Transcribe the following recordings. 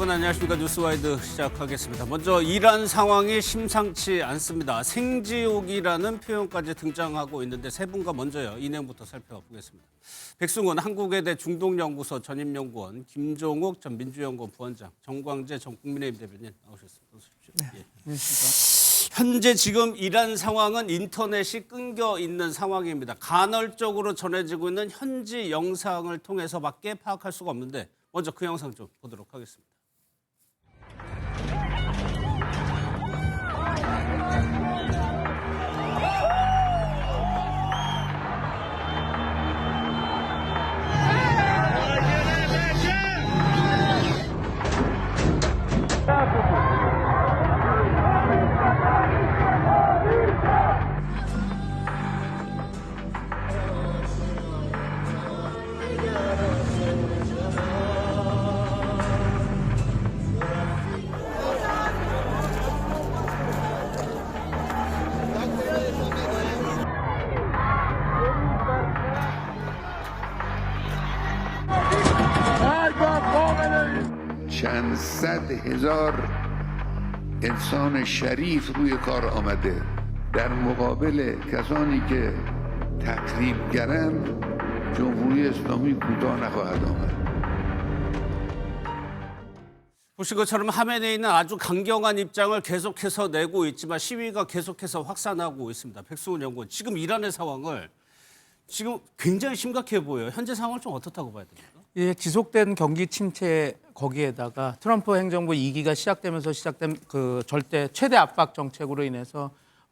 여러분 안녕하십니까. 뉴스와이드 시작하겠습니다. 먼저 이란 상황이 심상치 않습니다. 생지옥이라는 표현까지 등장하고 있는데 세 분과 먼저요. 이 내용부터 살펴보겠습니다. 백승원 한국외대 중동연구소 전임연구원, 김종욱 전 민주연구원 부원장, 정광재 전 국민의힘 대변인 나오셨습니다. 어서 오십시오. 네, 예. 현재 지금 이란 상황은 인터넷이 끊겨 있는 상황입니다. 간헐적으로 전해지고 있는 현지 영상을 통해서밖에 파악할 수가 없는데 먼저 그 영상 좀 보도록 하겠습니다. چند صد هزار انسان شریف روی کار آمده در مقابل کسانی که تخریبگرند جمهوری اسلامی کوتاه نخواهد آمد. 보신 것처럼 화면에 있는 아주 강경한 입장을 계속해서 내고 있지만 시위가 계속해서 확산하고 있습니다. 백승원 연구원, 지금 이란의 상황을 지금 굉장히 심각해 보여요. 현재 상황을 좀 어떻다고 봐야 됩니까? 예, 지속된 경기 침체 거기에다가 트럼프 행정부 2기가 시작되면서 시작된 그 절대 최대 압박 정책으로 인해서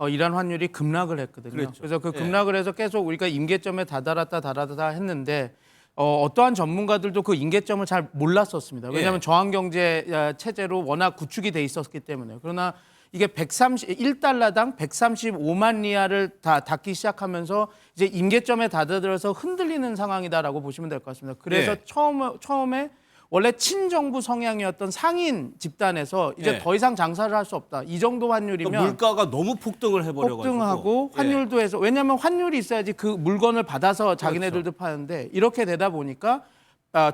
이란 환율이 급락을 했거든요. 그랬죠. 그래서 그 급락을 해서 계속 우리가 임계점에 다다랐다 했는데 어떠한 전문가들도 그 임계점을 잘 몰랐었습니다. 왜냐하면 저항경제 체제로 워낙 구축이 돼 있었기 때문에. 그러나 이게 1달러당 135만 리알을 다 닿기 시작하면서 이제 임계점에 다다들어서 흔들리는 상황이다라고 보시면 될 것 같습니다. 그래서 처음에 원래 친정부 성향이었던 상인 집단에서 이제 더 이상 장사를 할 수 없다. 이 정도 환율이면 그러니까 물가가 너무 폭등을 해버려가지고. 폭등하고 환율도 해서 왜냐하면 환율이 있어야지 그 물건을 받아서 자기네들도 파는데 이렇게 되다 보니까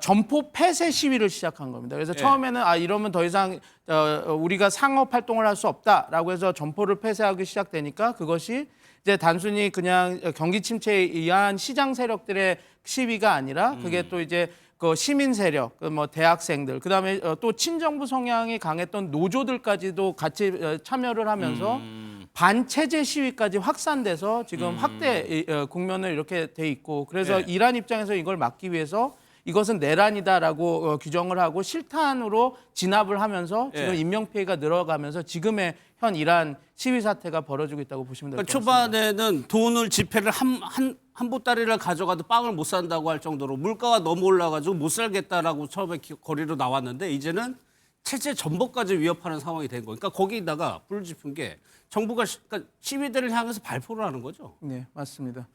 점포 폐쇄 시위를 시작한 겁니다. 그래서 처음에는 이러면 더 이상 우리가 상업 활동을 할 수 없다라고 해서 점포를 폐쇄하기 시작되니까 그것이 이제 단순히 그냥 경기 침체에 의한 시장 세력들의 시위가 아니라 그게 또 이제 그 시민 세력, 뭐 대학생들, 그다음에 또 친정부 성향이 강했던 노조들까지도 같이 참여를 하면서 반체제 시위까지 확산돼서 지금 확대 국면을 이렇게 돼 있고 그래서 이란 입장에서 이걸 막기 위해서 이것은 내란이다라고 규정을 하고 실탄으로 진압을 하면서 지금 인명피해가 늘어가면서 지금의 현 이란 시위 사태가 벌어지고 있다고 보시면 될 것 같습니다. 초반에는 돈을 지폐를 한 보따리를 가져가도 빵을 못 산다고 할 정도로 물가가 너무 올라가지고 못 살겠다라고 처음에 거리로 나왔는데 이제는 체제 전복까지 위협하는 상황이 된 거예요. 그러니까 거기다가 불을 지핀 게 정부가 그러니까 시위대를 향해서 발포를 하는 거죠. 네, 맞습니다.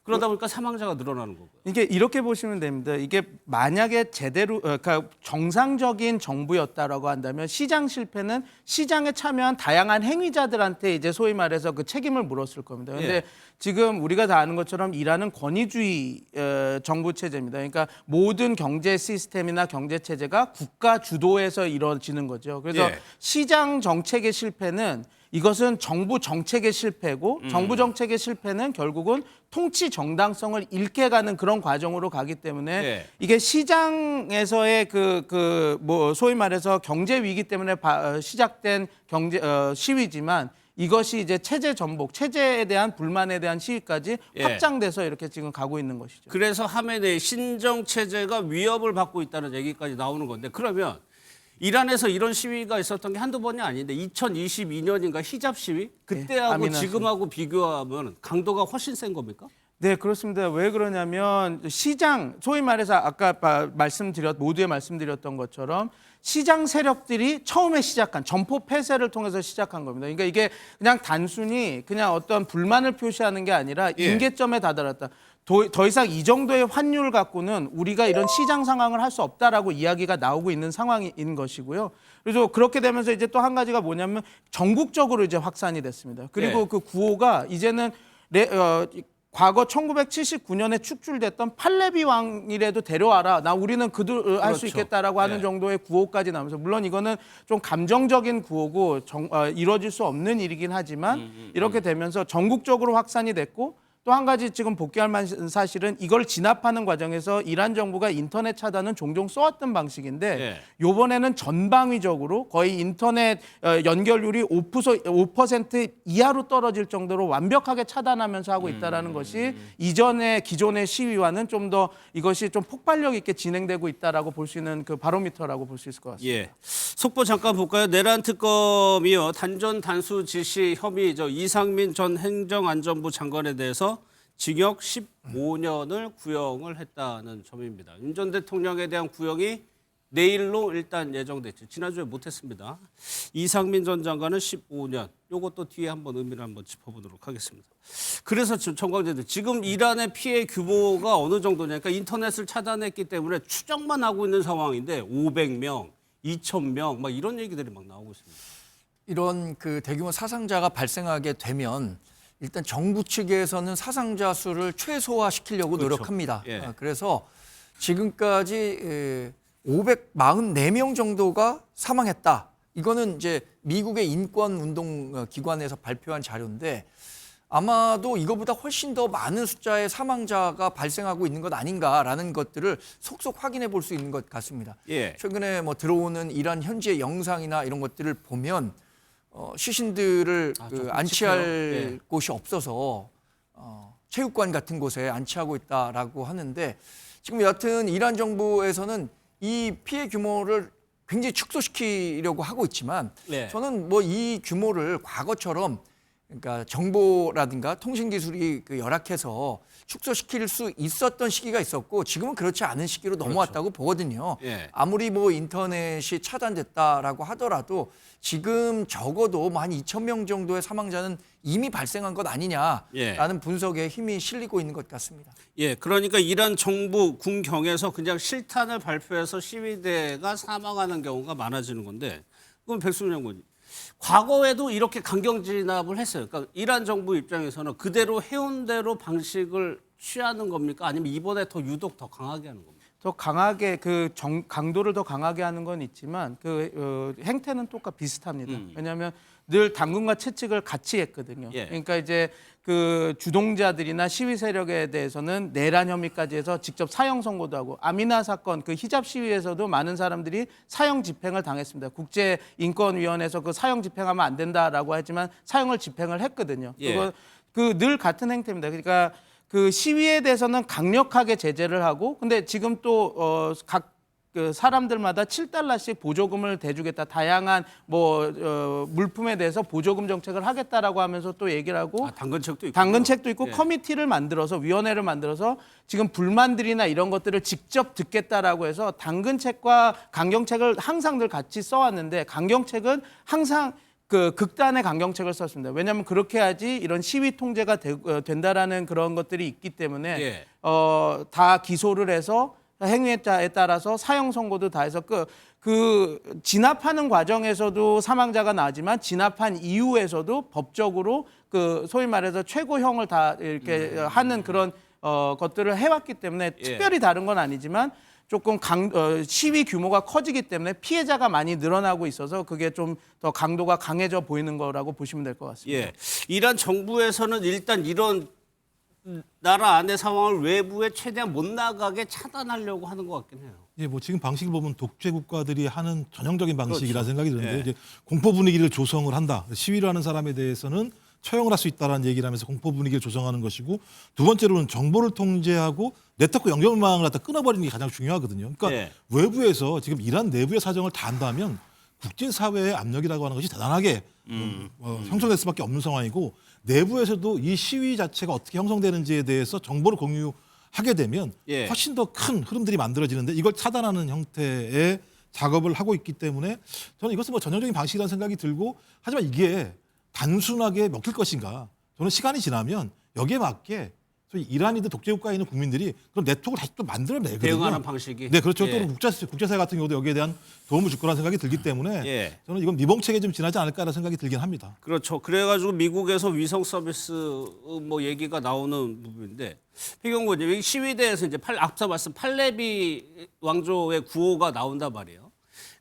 그러다 보니까 사망자가 늘어나는 거고요. 이게 이렇게 보시면 됩니다. 이게 만약에 제대로 그러니까 정상적인 정부였다라고 한다면 시장 실패는 시장에 참여한 다양한 행위자들한테 이제 소위 말해서 그 책임을 물었을 겁니다. 그런데 지금 우리가 다 아는 것처럼 이란은 권위주의 정부 체제입니다. 그러니까 모든 경제 시스템이나 경제 체제가 국가 주도에서 이루어지는 거죠. 그래서 시장 정책의 실패는 이것은 정부 정책의 실패고 정부 정책의 실패는 결국은 통치 정당성을 잃게 가는 그런 과정으로 가기 때문에 이게 시장에서의 뭐 소위 말해서 경제 위기 때문에 시작된 경제 시위지만 이것이 이제 체제 전복, 체제에 대한 불만에 대한 시위까지 확장돼서 이렇게 지금 가고 있는 것이죠. 그래서 하메네이 신정 체제가 위협을 받고 있다는 얘기까지 나오는 건데 그러면 이란에서 이런 시위가 있었던 게 한두 번이 아닌데 2022년인가 히잡 시위? 그때하고 지금하고 비교하면 강도가 훨씬 센 겁니까? 네, 그렇습니다. 왜 그러냐면 시장, 소위 말해서 아까 모두에 말씀드렸던 것처럼 시장 세력들이 처음에 시작한 점포 폐쇄를 통해서 시작한 겁니다. 그러니까 이게 그냥 단순히 그냥 어떤 불만을 표시하는 게 아니라 임계점에 다다랐다. 더 이상 이 정도의 환율 갖고는 우리가 이런 시장 상황을 할 수 없다라고 이야기가 나오고 있는 상황인 것이고요. 그래서 그렇게 되면서 이제 또 한 가지가 뭐냐면 전국적으로 이제 확산이 됐습니다. 그리고 그 구호가 이제는 과거 1979년에 축출됐던 팔레비 왕이라도 데려와라. 우리는 그들 할 수 그렇죠. 있겠다라고 하는 네. 정도의 구호까지 나오면서 물론 이거는 좀 감정적인 구호고 이루어질 수 없는 일이긴 하지만 이렇게 되면서 전국적으로 확산이 됐고 또 한 가지 지금 복귀할 만한 사실은 이걸 진압하는 과정에서 이란 정부가 인터넷 차단은 종종 써왔던 방식인데 예. 이번에는 전방위적으로 거의 인터넷 연결률이 5% 이하로 떨어질 정도로 완벽하게 차단하면서 하고 있다는 것이 이전의 기존의 시위와는 좀 더 이것이 좀 폭발력 있게 진행되고 있다라고 볼 수 있는 그 바로미터라고 볼 수 있을 것 같습니다. 예. 속보 잠깐 볼까요? 내란 특검이요. 단전 단수 지시 혐의 이상민 전 행정안전부 장관에 대해서 징역 15년을 구형을 했다는 점입니다. 윤 전 대통령에 대한 구형이 내일로 일단 예정됐죠. 지난주에 못했습니다. 이상민 전 장관은 15년. 이것도 뒤에 한번 의미를 한번 짚어보도록 하겠습니다. 그래서 정광재들 지금 이란의 피해 규모가 어느 정도냐. 그러니까 인터넷을 차단했기 때문에 추정만 하고 있는 상황인데 500명, 2,000명 막 이런 얘기들이 막 나오고 있습니다. 이런 그 대규모 사상자가 발생하게 되면 일단 정부 측에서는 사상자 수를 최소화시키려고 그렇죠. 노력합니다. 예. 그래서 지금까지 544명 정도가 사망했다. 이거는 이제 미국의 인권운동 기관에서 발표한 자료인데 아마도 이거보다 훨씬 더 많은 숫자의 사망자가 발생하고 있는 것 아닌가라는 것들을 속속 확인해 볼 수 있는 것 같습니다. 예. 최근에 뭐 들어오는 이란 현지의 영상이나 이런 것들을 보면 시신들을 좀 안치할 끔찍해요. 예. 곳이 없어서 체육관 같은 곳에 안치하고 있다라고 하는데 지금 여하튼 이란 정부에서는 이 피해 규모를 굉장히 축소시키려고 하고 있지만 네. 저는 뭐 이 규모를 과거처럼 그러니까 정보라든가 통신 기술이 열악해서 축소시킬 수 있었던 시기가 있었고 지금은 그렇지 않은 시기로 넘어왔다고 보거든요. 예. 아무리 뭐 인터넷이 차단됐다라고 하더라도 지금 적어도 뭐 한 2,000명 정도의 사망자는 이미 발생한 것 아니냐라는 분석에 힘이 실리고 있는 것 같습니다. 예, 그러니까 이란 정부 군경에서 그냥 실탄을 발표해서 시위대가 사망하는 경우가 많아지는 건데 그럼 백승훈 장관님, 과거에도 이렇게 강경 진압을 했어요. 그러니까 이란 정부 입장에서는 그대로 해온 대로 방식을 취하는 겁니까? 아니면 이번에 더 유독 더 강하게 하는 겁니까? 더 강하게 강도를 더 강하게 하는 건 있지만 행태는 비슷합니다. 왜냐하면 늘 당근과 채찍을 같이 했거든요. 예. 그러니까 이제 그 주동자들이나 시위 세력에 대해서는 내란 혐의까지 해서 직접 사형 선고도 하고 아미나 사건 그 히잡 시위에서도 많은 사람들이 사형 집행을 당했습니다. 국제인권위원회에서 그 사형 집행하면 안 된다라고 하지만 사형을 집행을 했거든요. 예. 그거 늘 같은 행태입니다. 그러니까 그 시위에 대해서는 강력하게 제재를 하고 근데 지금 또 각 그 사람들마다 7달러씩 보조금을 대주겠다. 다양한 물품에 대해서 보조금 정책을 하겠다라고 하면서 또 얘기를 하고 당근책도 있고. 당근책도 있고 예. 커미티를 만들어서 위원회를 만들어서 지금 불만들이나 이런 것들을 직접 듣겠다라고 해서 당근책과 강경책을 항상 늘 같이 써왔는데 강경책은 항상 그 극단의 강경책을 썼습니다. 왜냐하면 그렇게 해야지 이런 시위 통제가 된다라는 그런 것들이 있기 때문에 예. 다 기소를 해서 행위자에 따라서 사형 선고도 다 해서 그 진압하는 과정에서도 사망자가 나지만 진압한 이후에서도 법적으로 그 소위 말해서 최고형을 다 이렇게 하는 그런 것들을 해왔기 때문에 특별히 다른 건 아니지만 조금 시위 규모가 커지기 때문에 피해자가 많이 늘어나고 있어서 그게 좀 더 강도가 강해져 보이는 거라고 보시면 될 것 같습니다. 예. 이란 정부에서는 일단 이런 나라 안의 상황을 외부에 최대한 못 나가게 차단하려고 하는 것 같긴 해요. 예, 뭐 지금 방식을 보면 독재 국가들이 하는 전형적인 방식이라 그렇죠. 생각이 드는데 예. 이제 공포 분위기를 조성을 한다. 시위를 하는 사람에 대해서는 처형을 할 수 있다라는 얘기를 하면서 공포 분위기를 조성하는 것이고 두 번째로는 정보를 통제하고 네트워크 연결망을 갖다 끊어버리는 게 가장 중요하거든요. 그러니까 예. 외부에서 지금 이란 내부의 사정을 다 안다면 국제사회의 압력이라고 하는 것이 대단하게 형성될 수밖에 없는 상황이고 내부에서도 이 시위 자체가 어떻게 형성되는지에 대해서 정보를 공유하게 되면 예. 훨씬 더 큰 흐름들이 만들어지는데 이걸 차단하는 형태의 작업을 하고 있기 때문에 저는 이것은 뭐 전형적인 방식이라는 생각이 들고 하지만 이게 단순하게 먹힐 것인가 저는 시간이 지나면 여기에 맞게 소위 이란이든 독재국가에 있는 국민들이 그런 네트워크를 다시 또 만들어내거든요. 대응하는 방식이. 네, 그렇죠. 예. 또 국제사회 같은 경우도 여기에 대한 도움을 줄 거라는 생각이 들기 때문에 예. 저는 이건 미봉책에 좀 지나지 않을까라는 생각이 들긴 합니다. 그렇죠. 그래가지고 미국에서 위성 서비스 뭐 얘기가 나오는 부분인데 배경고님 여기 시위대에서 이제 앞서 말씀 팔레비 왕조의 구호가 나온단 말이에요.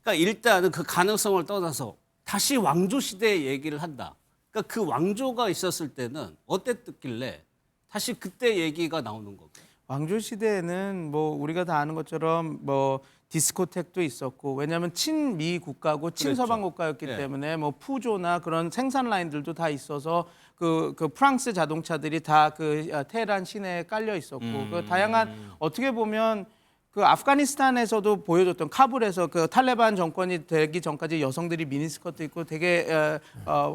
그러니까 일단은 그 가능성을 떠나서 다시 왕조 시대의 얘기를 한다. 그러니까 그 왕조가 있었을 때는 어땠길래 다시 그때 얘기가 나오는 거고. 왕조 시대에는 뭐 우리가 다 아는 것처럼 뭐 디스코텍도 있었고 왜냐하면 친미 국가고 친서방 국가였기 예. 때문에 뭐 푸조나 그런 생산 라인들도 다 있어서 그 프랑스 자동차들이 다 그 테헤란 시내에 깔려 있었고 그 다양한 어떻게 보면 그 아프가니스탄에서도 보여줬던 카불에서 그 탈레반 정권이 되기 전까지 여성들이 미니스커트 입고 되게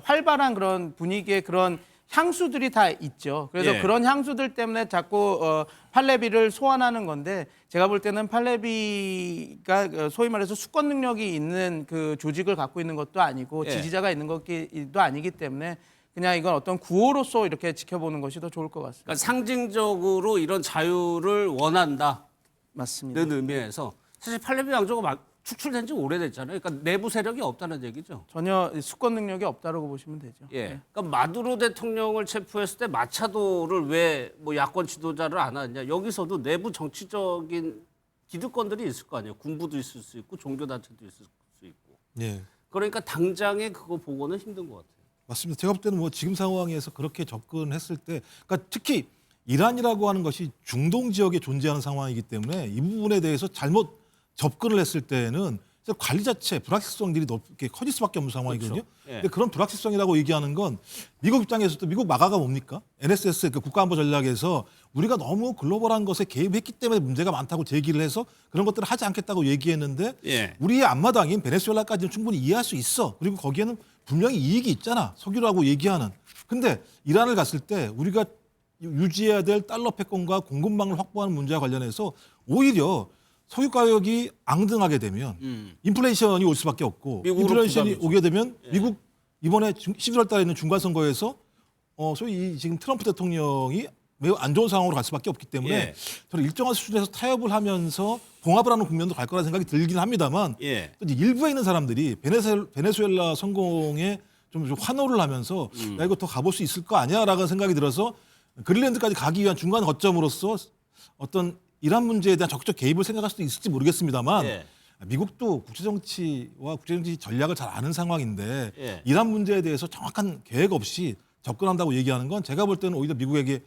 활발한 그런 분위기의 그런 향수들이 다 있죠. 그래서 예. 그런 향수들 때문에 자꾸 팔레비를 소환하는 건데 제가 볼 때는 팔레비가 소위 말해서 수권 능력이 있는 그 조직을 갖고 있는 것도 아니고 예. 지지자가 있는 것도 아니기 때문에 그냥 이건 어떤 구호로서 이렇게 지켜보는 것이 더 좋을 것 같습니다. 그러니까 상징적으로 이런 자유를 원한다는 맞습니다. 의미에서 사실 팔레비 왕조가 축출된 지 오래됐잖아요. 그러니까 내부 세력이 없다는 얘기죠. 전혀 수권 능력이 없다고 보시면 되죠. 예. 그러니까 마두로 대통령을 체포했을 때 마차도를 왜 뭐 야권 지도자를 안 하느냐. 여기서도 내부 정치적인 기득권들이 있을 거 아니에요. 군부도 있을 수 있고 종교단체도 있을 수 있고. 예. 그러니까 당장에 그거 보고는 힘든 것 같아요. 맞습니다. 제가 볼 때는 뭐 지금 상황에서 그렇게 접근했을 때, 그러니까 특히 이란이라고 하는 것이 중동 지역에 존재하는 상황이기 때문에 이 부분에 대해서 잘못 접근을 했을 때는 관리 자체 불확실성들이 높게 커질 수밖에 없는 상황이거든요. 그렇죠. 예. 근데 그런 불확실성이라고 얘기하는 건 미국 입장에서도 미국 마가가 뭡니까? NSS 그 국가안보 전략에서 우리가 너무 글로벌한 것에 개입했기 때문에 문제가 많다고 제기를 해서 그런 것들을 하지 않겠다고 얘기했는데 예. 우리의 앞마당인 베네수엘라까지는 충분히 이해할 수 있어. 그리고 거기에는 분명히 이익이 있잖아. 석유라고 얘기하는. 근데 이란을 갔을 때 우리가 유지해야 될 달러 패권과 공급망을 확보하는 문제와 관련해서 오히려 석유 가격이 앙등하게 되면 인플레이션이 올 수밖에 없고 미국으로 인플레이션이 부담이죠. 오게 되면 미국 이번에 11월 달에 있는 중간선거에서 소위 지금 트럼프 대통령이 매우 안 좋은 상황으로 갈 수밖에 없기 때문에 예. 저는 일정한 수준에서 타협을 하면서 봉합을 하는 국면도 갈 거라는 생각이 들긴 합니다만 예. 또 이제 일부에 있는 사람들이 베네수엘라 성공에 좀 환호를 하면서 야 이거 더 가볼 수 있을 거 아니야라는 생각이 들어서 그린란드까지 가기 위한 중간 거점으로서 어떤 이란 문제에 대한 적극적 개입을 생각할 수도 있을지 모르겠습니다만 예. 미국도 국제정치와 국제정치 전략을 잘 아는 상황인데 예. 이란 문제에 대해서 정확한 계획 없이 접근한다고 얘기하는 건 제가 볼 때는 오히려 미국에게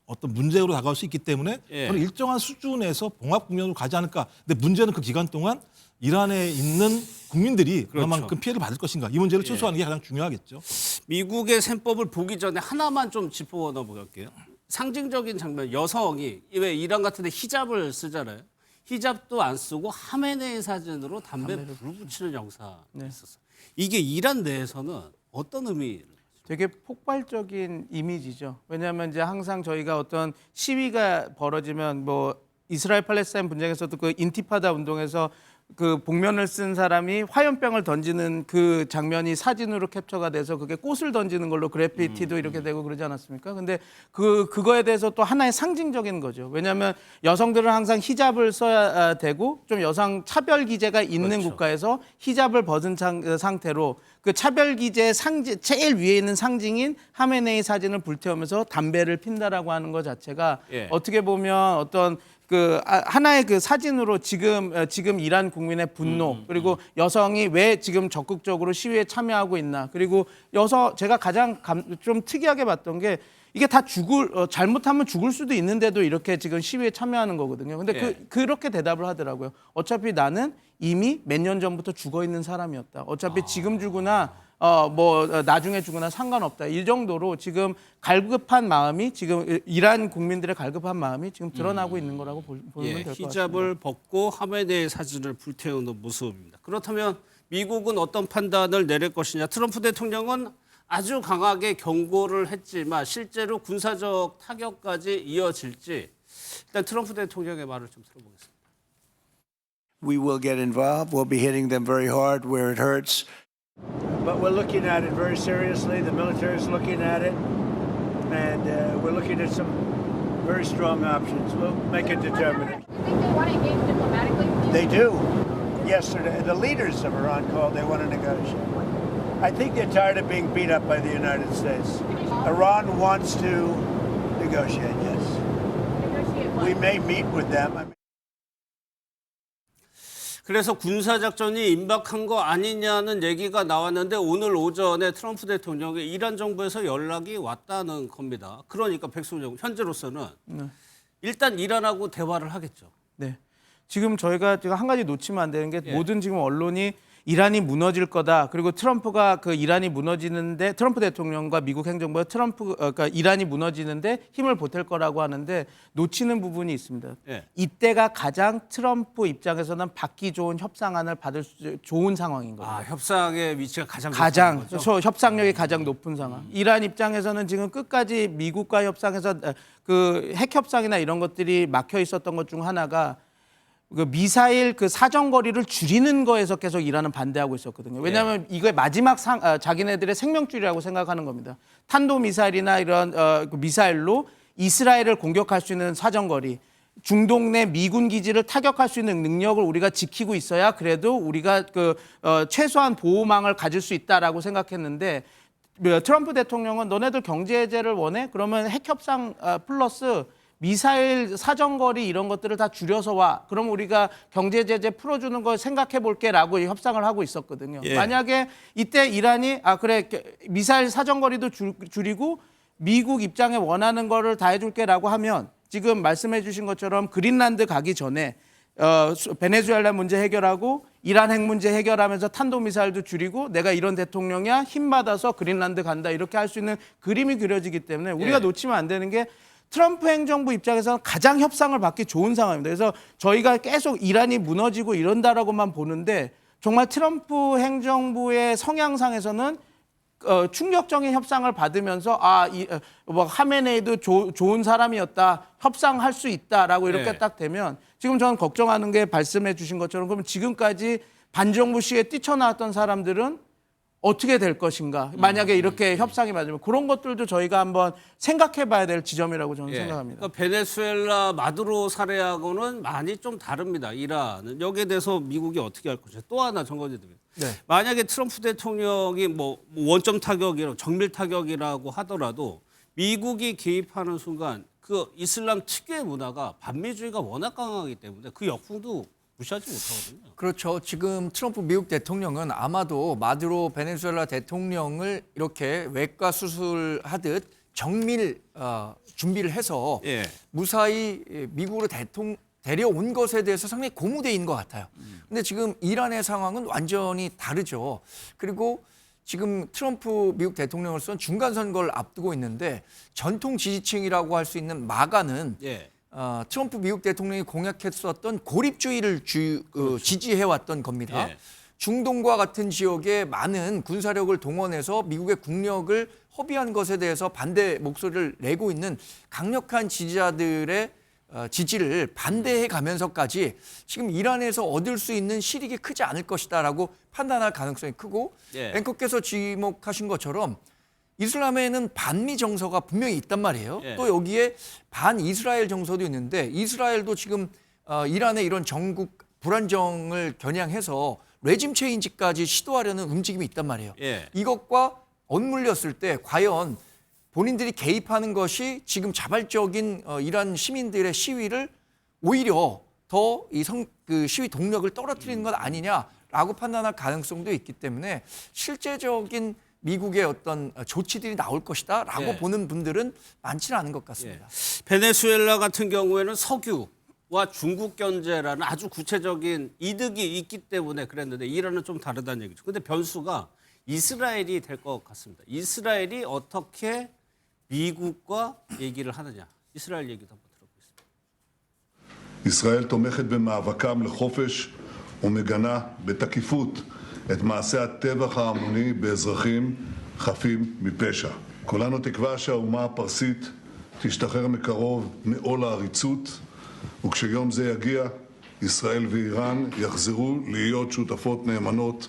어떤 문제로 다가올 수 있기 때문에 예. 저는 일정한 수준에서 봉합 국면으로 가지 않을까. 근데 문제는 그 기간 동안 이란에 있는 국민들이 그렇죠. 얼마만큼 피해를 받을 것인가. 이 문제를 최소화하는 게 가장 중요하겠죠. 미국의 셈법을 보기 전에 하나만 좀 짚어 넣어볼게요. 상징적인 장면, 여성이 왜 이란 같은 데 히잡을 쓰잖아요. 히잡도 안 쓰고 하메네이 사진으로 담배를 불 붙이는 영상이 있었어요. 이게 이란 내에서는 어떤 의미를? 되게 폭발적인 이미지죠. 왜냐하면 이제 항상 저희가 어떤 시위가 벌어지면 뭐 이스라엘 팔레스타인 분쟁에서도 그 인티파다 운동에서 그 복면을 쓴 사람이 화염병을 던지는 그 장면이 사진으로 캡처가 돼서 그게 꽃을 던지는 걸로 그래피티도 이렇게 되고 그러지 않았습니까? 근데 그거에 대해서 또 하나의 상징적인 거죠. 왜냐하면 여성들은 항상 히잡을 써야 되고 좀 여성 차별 기제가 있는 그렇죠. 국가에서 히잡을 벗은 상태로 그 차별 기제의 상징 제일 위에 있는 상징인 하메네이 사진을 불태우면서 담배를 핀다라고 하는 것 자체가 예. 어떻게 보면 어떤 그 하나의 그 사진으로 지금 이란 국민의 분노 그리고 여성이 왜 지금 적극적으로 시위에 참여하고 있나 그리고 제가 가장 좀 특이하게 봤던 게 이게 다 잘못하면 죽을 수도 있는데도 이렇게 지금 시위에 참여하는 거거든요. 근데 예. 그렇게 대답을 하더라고요. 어차피 나는 이미 몇 년 전부터 죽어 있는 사람이었다. 어차피 지금 죽으나 나중에 죽으나 상관없다. 이 정도로 지금 갈급한 마음이 지금 이란 국민들의 갈급한 마음이 지금 드러나고 있는 거라고 보면 예, 될 것 같습니다. 히잡을 벗고 하메네이 사진을 불태우는 모습입니다. 그렇다면 미국은 어떤 판단을 내릴 것이냐? 트럼프 대통령은 아주 강하게 경고를 했지만 실제로 군사적 타격까지 이어질지 일단 트럼프 대통령의 말을 좀 들어보겠습니다. We will get involved. We'll be hitting them very hard where it hurts. But we're looking at it very seriously. The military is looking at it. And we're looking at some Very strong options. We'll make a determination. Do you think they want to engage diplomatically? They do. Yesterday, the leaders of Iran called. They want to negotiate. I think they're tired of being beat up by the United States. Iran wants to negotiate, yes. Negotiate what? We may meet with them. 그래서 군사작전이 임박한 거 아니냐는 얘기가 나왔는데 오늘 오전에 트럼프 대통령이 이란 정부에서 연락이 왔다는 겁니다. 그러니까 백승훈 현재로서는 일단 이란하고 대화를 하겠죠. 네. 지금 저희가 한 가지 놓치면 안 되는 게 모든 지금 언론이 이란이 무너질 거다. 그리고 트럼프가 그 이란이 무너지는데 트럼프 대통령과 미국 행정부가 그러니까 이란이 무너지는데 힘을 보탤 거라고 하는데 놓치는 부분이 있습니다. 예. 이때가 가장 트럼프 입장에서는 받기 좋은 협상안을 받을 수 좋은 상황인 거죠. 협상의 위치가 가장 높은 거죠? 협상력이 가장 높은 상황. 이란 입장에서는 지금 끝까지 미국과 협상에서 그 핵 협상이나 이런 것들이 막혀 있었던 것 중 하나가 그 미사일 그 사정거리를 줄이는 거에서 계속 이란은 반대하고 있었거든요. 왜냐하면 이게 마지막 자기네들의 생명줄이라고 생각하는 겁니다. 탄도 미사일이나 이런 그 미사일로 이스라엘을 공격할 수 있는 사정거리, 중동 내 미군 기지를 타격할 수 있는 능력을 우리가 지키고 있어야 그래도 우리가 최소한 보호망을 가질 수 있다라고 생각했는데 트럼프 대통령은 너네들 경제 제재를 원해? 그러면 핵 협상 플러스 미사일 사정거리 이런 것들을 다 줄여서 와. 그럼 우리가 경제 제재 풀어주는 거 생각해 볼게라고 협상을 하고 있었거든요. 예. 만약에 이때 이란이 그래 미사일 사정거리도 줄이고 미국 입장에 원하는 거를 다 해줄게라고 하면 지금 말씀해 주신 것처럼 그린란드 가기 전에 베네수엘라 문제 해결하고 이란 핵 문제 해결하면서 탄도미사일도 줄이고 내가 이런 대통령이야 힘 받아서 그린란드 간다 이렇게 할 수 있는 그림이 그려지기 때문에 우리가 놓치면 안 되는 게 트럼프 행정부 입장에서는 가장 협상을 받기 좋은 상황입니다. 그래서 저희가 계속 이란이 무너지고 이런다라고만 보는데 정말 트럼프 행정부의 성향상에서는 충격적인 협상을 받으면서 하메네이도 좋은 사람이었다. 협상할 수 있다라고 이렇게 딱 되면 지금 저는 걱정하는 게 말씀해 주신 것처럼 그러면 지금까지 반정부 시에 뛰쳐나왔던 사람들은 어떻게 될 것인가? 만약에 이렇게 협상이 맞으면 그런 것들도 저희가 한번 생각해 봐야 될 지점이라고 저는 생각합니다. 그러니까 베네수엘라 마두로 사례하고는 많이 좀 다릅니다. 이란은 여기에 대해서 미국이 어떻게 할 것인가. 또 하나 정거제됩니다. 만약에 트럼프 대통령이 뭐 원점 타격이라고 정밀 타격이라고 하더라도 미국이 개입하는 순간 그 이슬람 특유의 문화가 반미주의가 워낙 강하기 때문에 그 역풍도 무시하지 못하거든요. 그렇죠. 지금 트럼프 미국 대통령은 아마도 마두로 베네수엘라 대통령을 이렇게 외과 수술하듯 정밀 준비를 해서 무사히 미국으로 데려온 것에 대해서 상당히 고무대인 것 같아요. 근데 지금 이란의 상황은 완전히 다르죠. 그리고 지금 트럼프 미국 대통령으로서는 중간 선거를 앞두고 있는데 전통 지지층이라고 할 수 있는 마가는 트럼프 미국 대통령이 공약했었던 고립주의를 지지해왔던 겁니다. 중동과 같은 지역에 많은 군사력을 동원해서 미국의 국력을 허비한 것에 대해서 반대 목소리를 내고 있는 강력한 지지자들의 지지를 반대해 가면서까지 지금 이란에서 얻을 수 있는 실익이 크지 않을 것이다라고 판단할 가능성이 크고 앵커께서 지목하신 것처럼 이슬람에는 반미 정서가 분명히 있단 말이에요. 또 여기에 반이스라엘 정서도 있는데 이스라엘도 지금 이란의 이런 정국 불안정을 겨냥해서 레짐 체인지까지 시도하려는 움직임이 있단 말이에요. 이것과 엇물렸을 때 과연 본인들이 개입하는 것이 지금 자발적인 이란 시민들의 시위를 오히려 더 그 시위 동력을 떨어뜨리는 것 아니냐라고 판단할 가능성도 있기 때문에 실제적인 미국의 어떤 조치들이 나올 것이다라고 보는 분들은 많지는 않은 것 같습니다. 베네수엘라 같은 경우에는 석유와 중국 견제라는 아주 구체적인 이득이 있기 때문에 그랬는데 이란은 좀 다르다는 얘기죠. 근데 변수가 이스라엘이 될 것 같습니다. 이스라엘이 어떻게 미국과 얘기를 하느냐. 이스라엘 얘기도 한번 들어보겠습니다. ישראל תומכת במאבקם לחופש ומגנה בתקיפות את מעשה הטבח ההמוני באזרחים חפים מפשע. כולנו תקווה שהאומה הפרסית תשתחרר מקרוב מעול העריצות, וכשיום זה יגיע, ישראל ואיראן יחזרו להיות שותפות נאמנות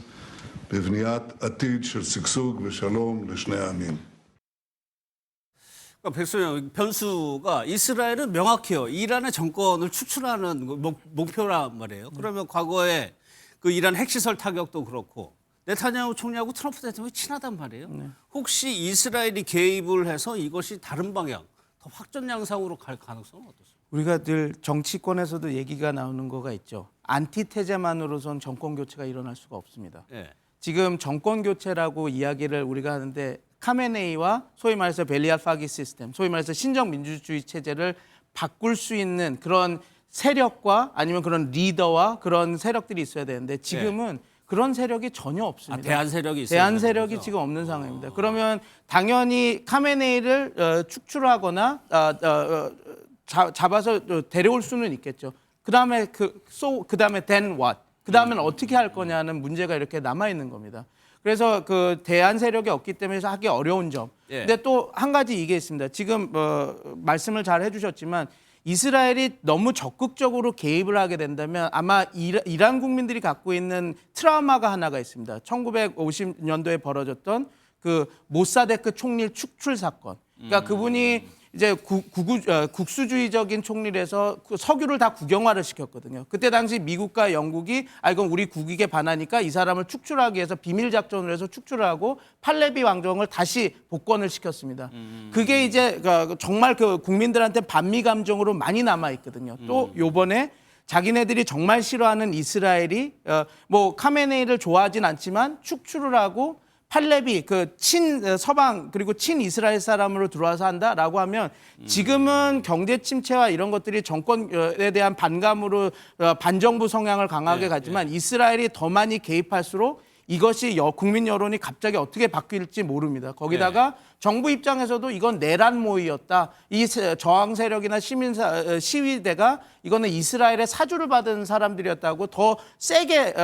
בבניית עתיד של שגשוג ושלום לשני העמים. 그러니까 백소영 변수가 이스라엘은 명확해요. 이란의 정권을 추출하는 목표란 말이에요. 그러면 과거에 그 이란 핵시설 타격도 그렇고 네타냐후 총리하고 트럼프 대통령이 친하단 말이에요. 혹시 이스라엘이 개입을 해서 이것이 다른 방향, 더 확전 양상으로 갈 가능성은 어떻습니까? 우리가 늘 정치권에서도 얘기가 나오는 거가 있죠. 안티테제만으로선 정권 교체가 일어날 수가 없습니다. 예. 지금 정권 교체라고 이야기를 우리가 하는데 카메네이와 소위 말해서 벨리알 파기 시스템, 소위 말해서 신정 민주주의 체제를 바꿀 수 있는 그런 세력과 아니면 그런 리더와 그런 세력들이 있어야 되는데 지금은 그런 세력이 전혀 없습니다. 대한 세력이 있어요. 대한 세력이 지금 없는 상황입니다. 그러면 당연히 카메네이를 축출하거나 잡아서 데려올 수는 있겠죠. 그다음에 그다음에 then what? 그다음에는 어떻게 할 거냐는 문제가 이렇게 남아 있는 겁니다. 그래서 그 대한 세력이 없기 때문에 하기 어려운 점. 예. 근데 또 한 가지 이게 있습니다. 지금 말씀을 잘 해주셨지만 이스라엘이 너무 적극적으로 개입을 하게 된다면 아마 이란 국민들이 갖고 있는 트라우마가 하나가 있습니다. 1950년도에 벌어졌던 그 모사데크 총리 축출 사건. 그러니까 그분이 이제 국수주의적인 총리라서 그 석유를 다 국영화를 시켰거든요. 그때 당시 미국과 영국이 이건 우리 국익에 반하니까 이 사람을 축출하기 위해서 비밀 작전을 해서 축출을 하고 팔레비 왕정을 다시 복권을 시켰습니다. 그게 이제 정말 그 국민들한테 반미 감정으로 많이 남아 있거든요. 또 요번에 자기네들이 정말 싫어하는 이스라엘이 뭐 카메네이를 좋아하진 않지만 축출을 하고 팔레비 그 서방 그리고 이스라엘 사람으로 들어와서 한다라고 하면 지금은 경제 침체와 이런 것들이 정권에 대한 반감으로 반정부 성향을 강하게 가지만 이스라엘이 더 많이 개입할수록 이것이 국민 여론이 갑자기 어떻게 바뀔지 모릅니다. 거기다가 정부 입장에서도 이건 내란 모의였다. 이 저항 세력이나 시위대가 이거는 이스라엘의 사주를 받은 사람들이었다고 더 세게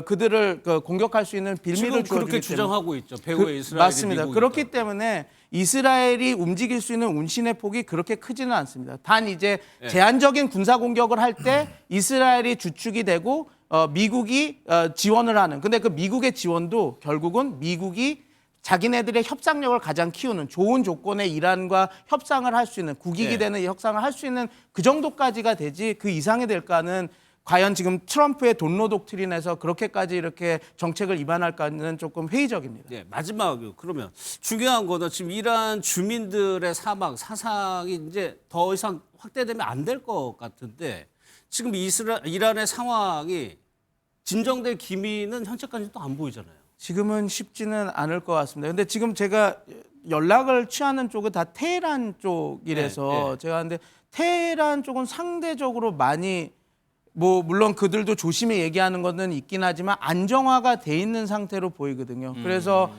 그들을 공격할 수 있는 빌미를 지금 그렇게 주장하고 있죠. 배후의 이스라엘이 맞습니다. 미국이다. 그렇기 때문에 이스라엘이 움직일 수 있는 운신의 폭이 그렇게 크지는 않습니다. 단 이제 제한적인 군사 공격을 할 때 이스라엘이 주축이 되고 미국이 지원을 하는. 근데 그 미국의 지원도 결국은 미국이 자기네들의 협상력을 가장 키우는 좋은 조건에 이란과 협상을 할 수 있는 국익이 되는 협상을 할 수 있는 그 정도까지가 되지 그 이상이 될까는 과연 지금 트럼프의 돈로 독트린에서 그렇게까지 이렇게 정책을 입안할까는 조금 회의적입니다. 네, 마지막으로 그러면 중요한 거는 지금 이란 주민들의 사상이 이제 더 이상 확대되면 안 될 것 같은데 지금 이란의 상황이 진정될 기미는 현재까지 또 안 보이잖아요. 지금은 쉽지는 않을 것 같습니다. 근데 지금 제가 연락을 취하는 쪽은 다 테헤란 쪽이라서 제가 근데 테헤란 쪽은 상대적으로 많이 뭐 물론 그들도 조심히 얘기하는 거는 있긴 하지만 안정화가 돼 있는 상태로 보이거든요. 그래서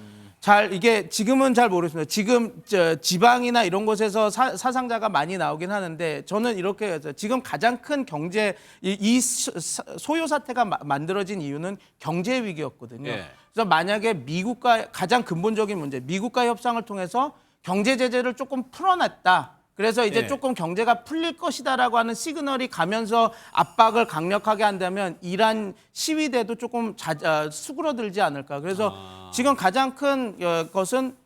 이게 지금은 잘 모르겠습니다. 지금 지방이나 이런 곳에서 사상자가 많이 나오긴 하는데 저는 이렇게 해서 지금 가장 큰 경제 이 소요 사태가 만들어진 이유는 경제 위기였거든요. 그래서 만약에 미국과 가장 근본적인 문제, 미국과 협상을 통해서 경제 제재를 조금 풀어냈다. 그래서 이제 조금 경제가 풀릴 것이다라고 하는 시그널이 가면서 압박을 강력하게 한다면 이란 시위대도 조금 수그러들지 않을까. 그래서 지금 가장 큰 것은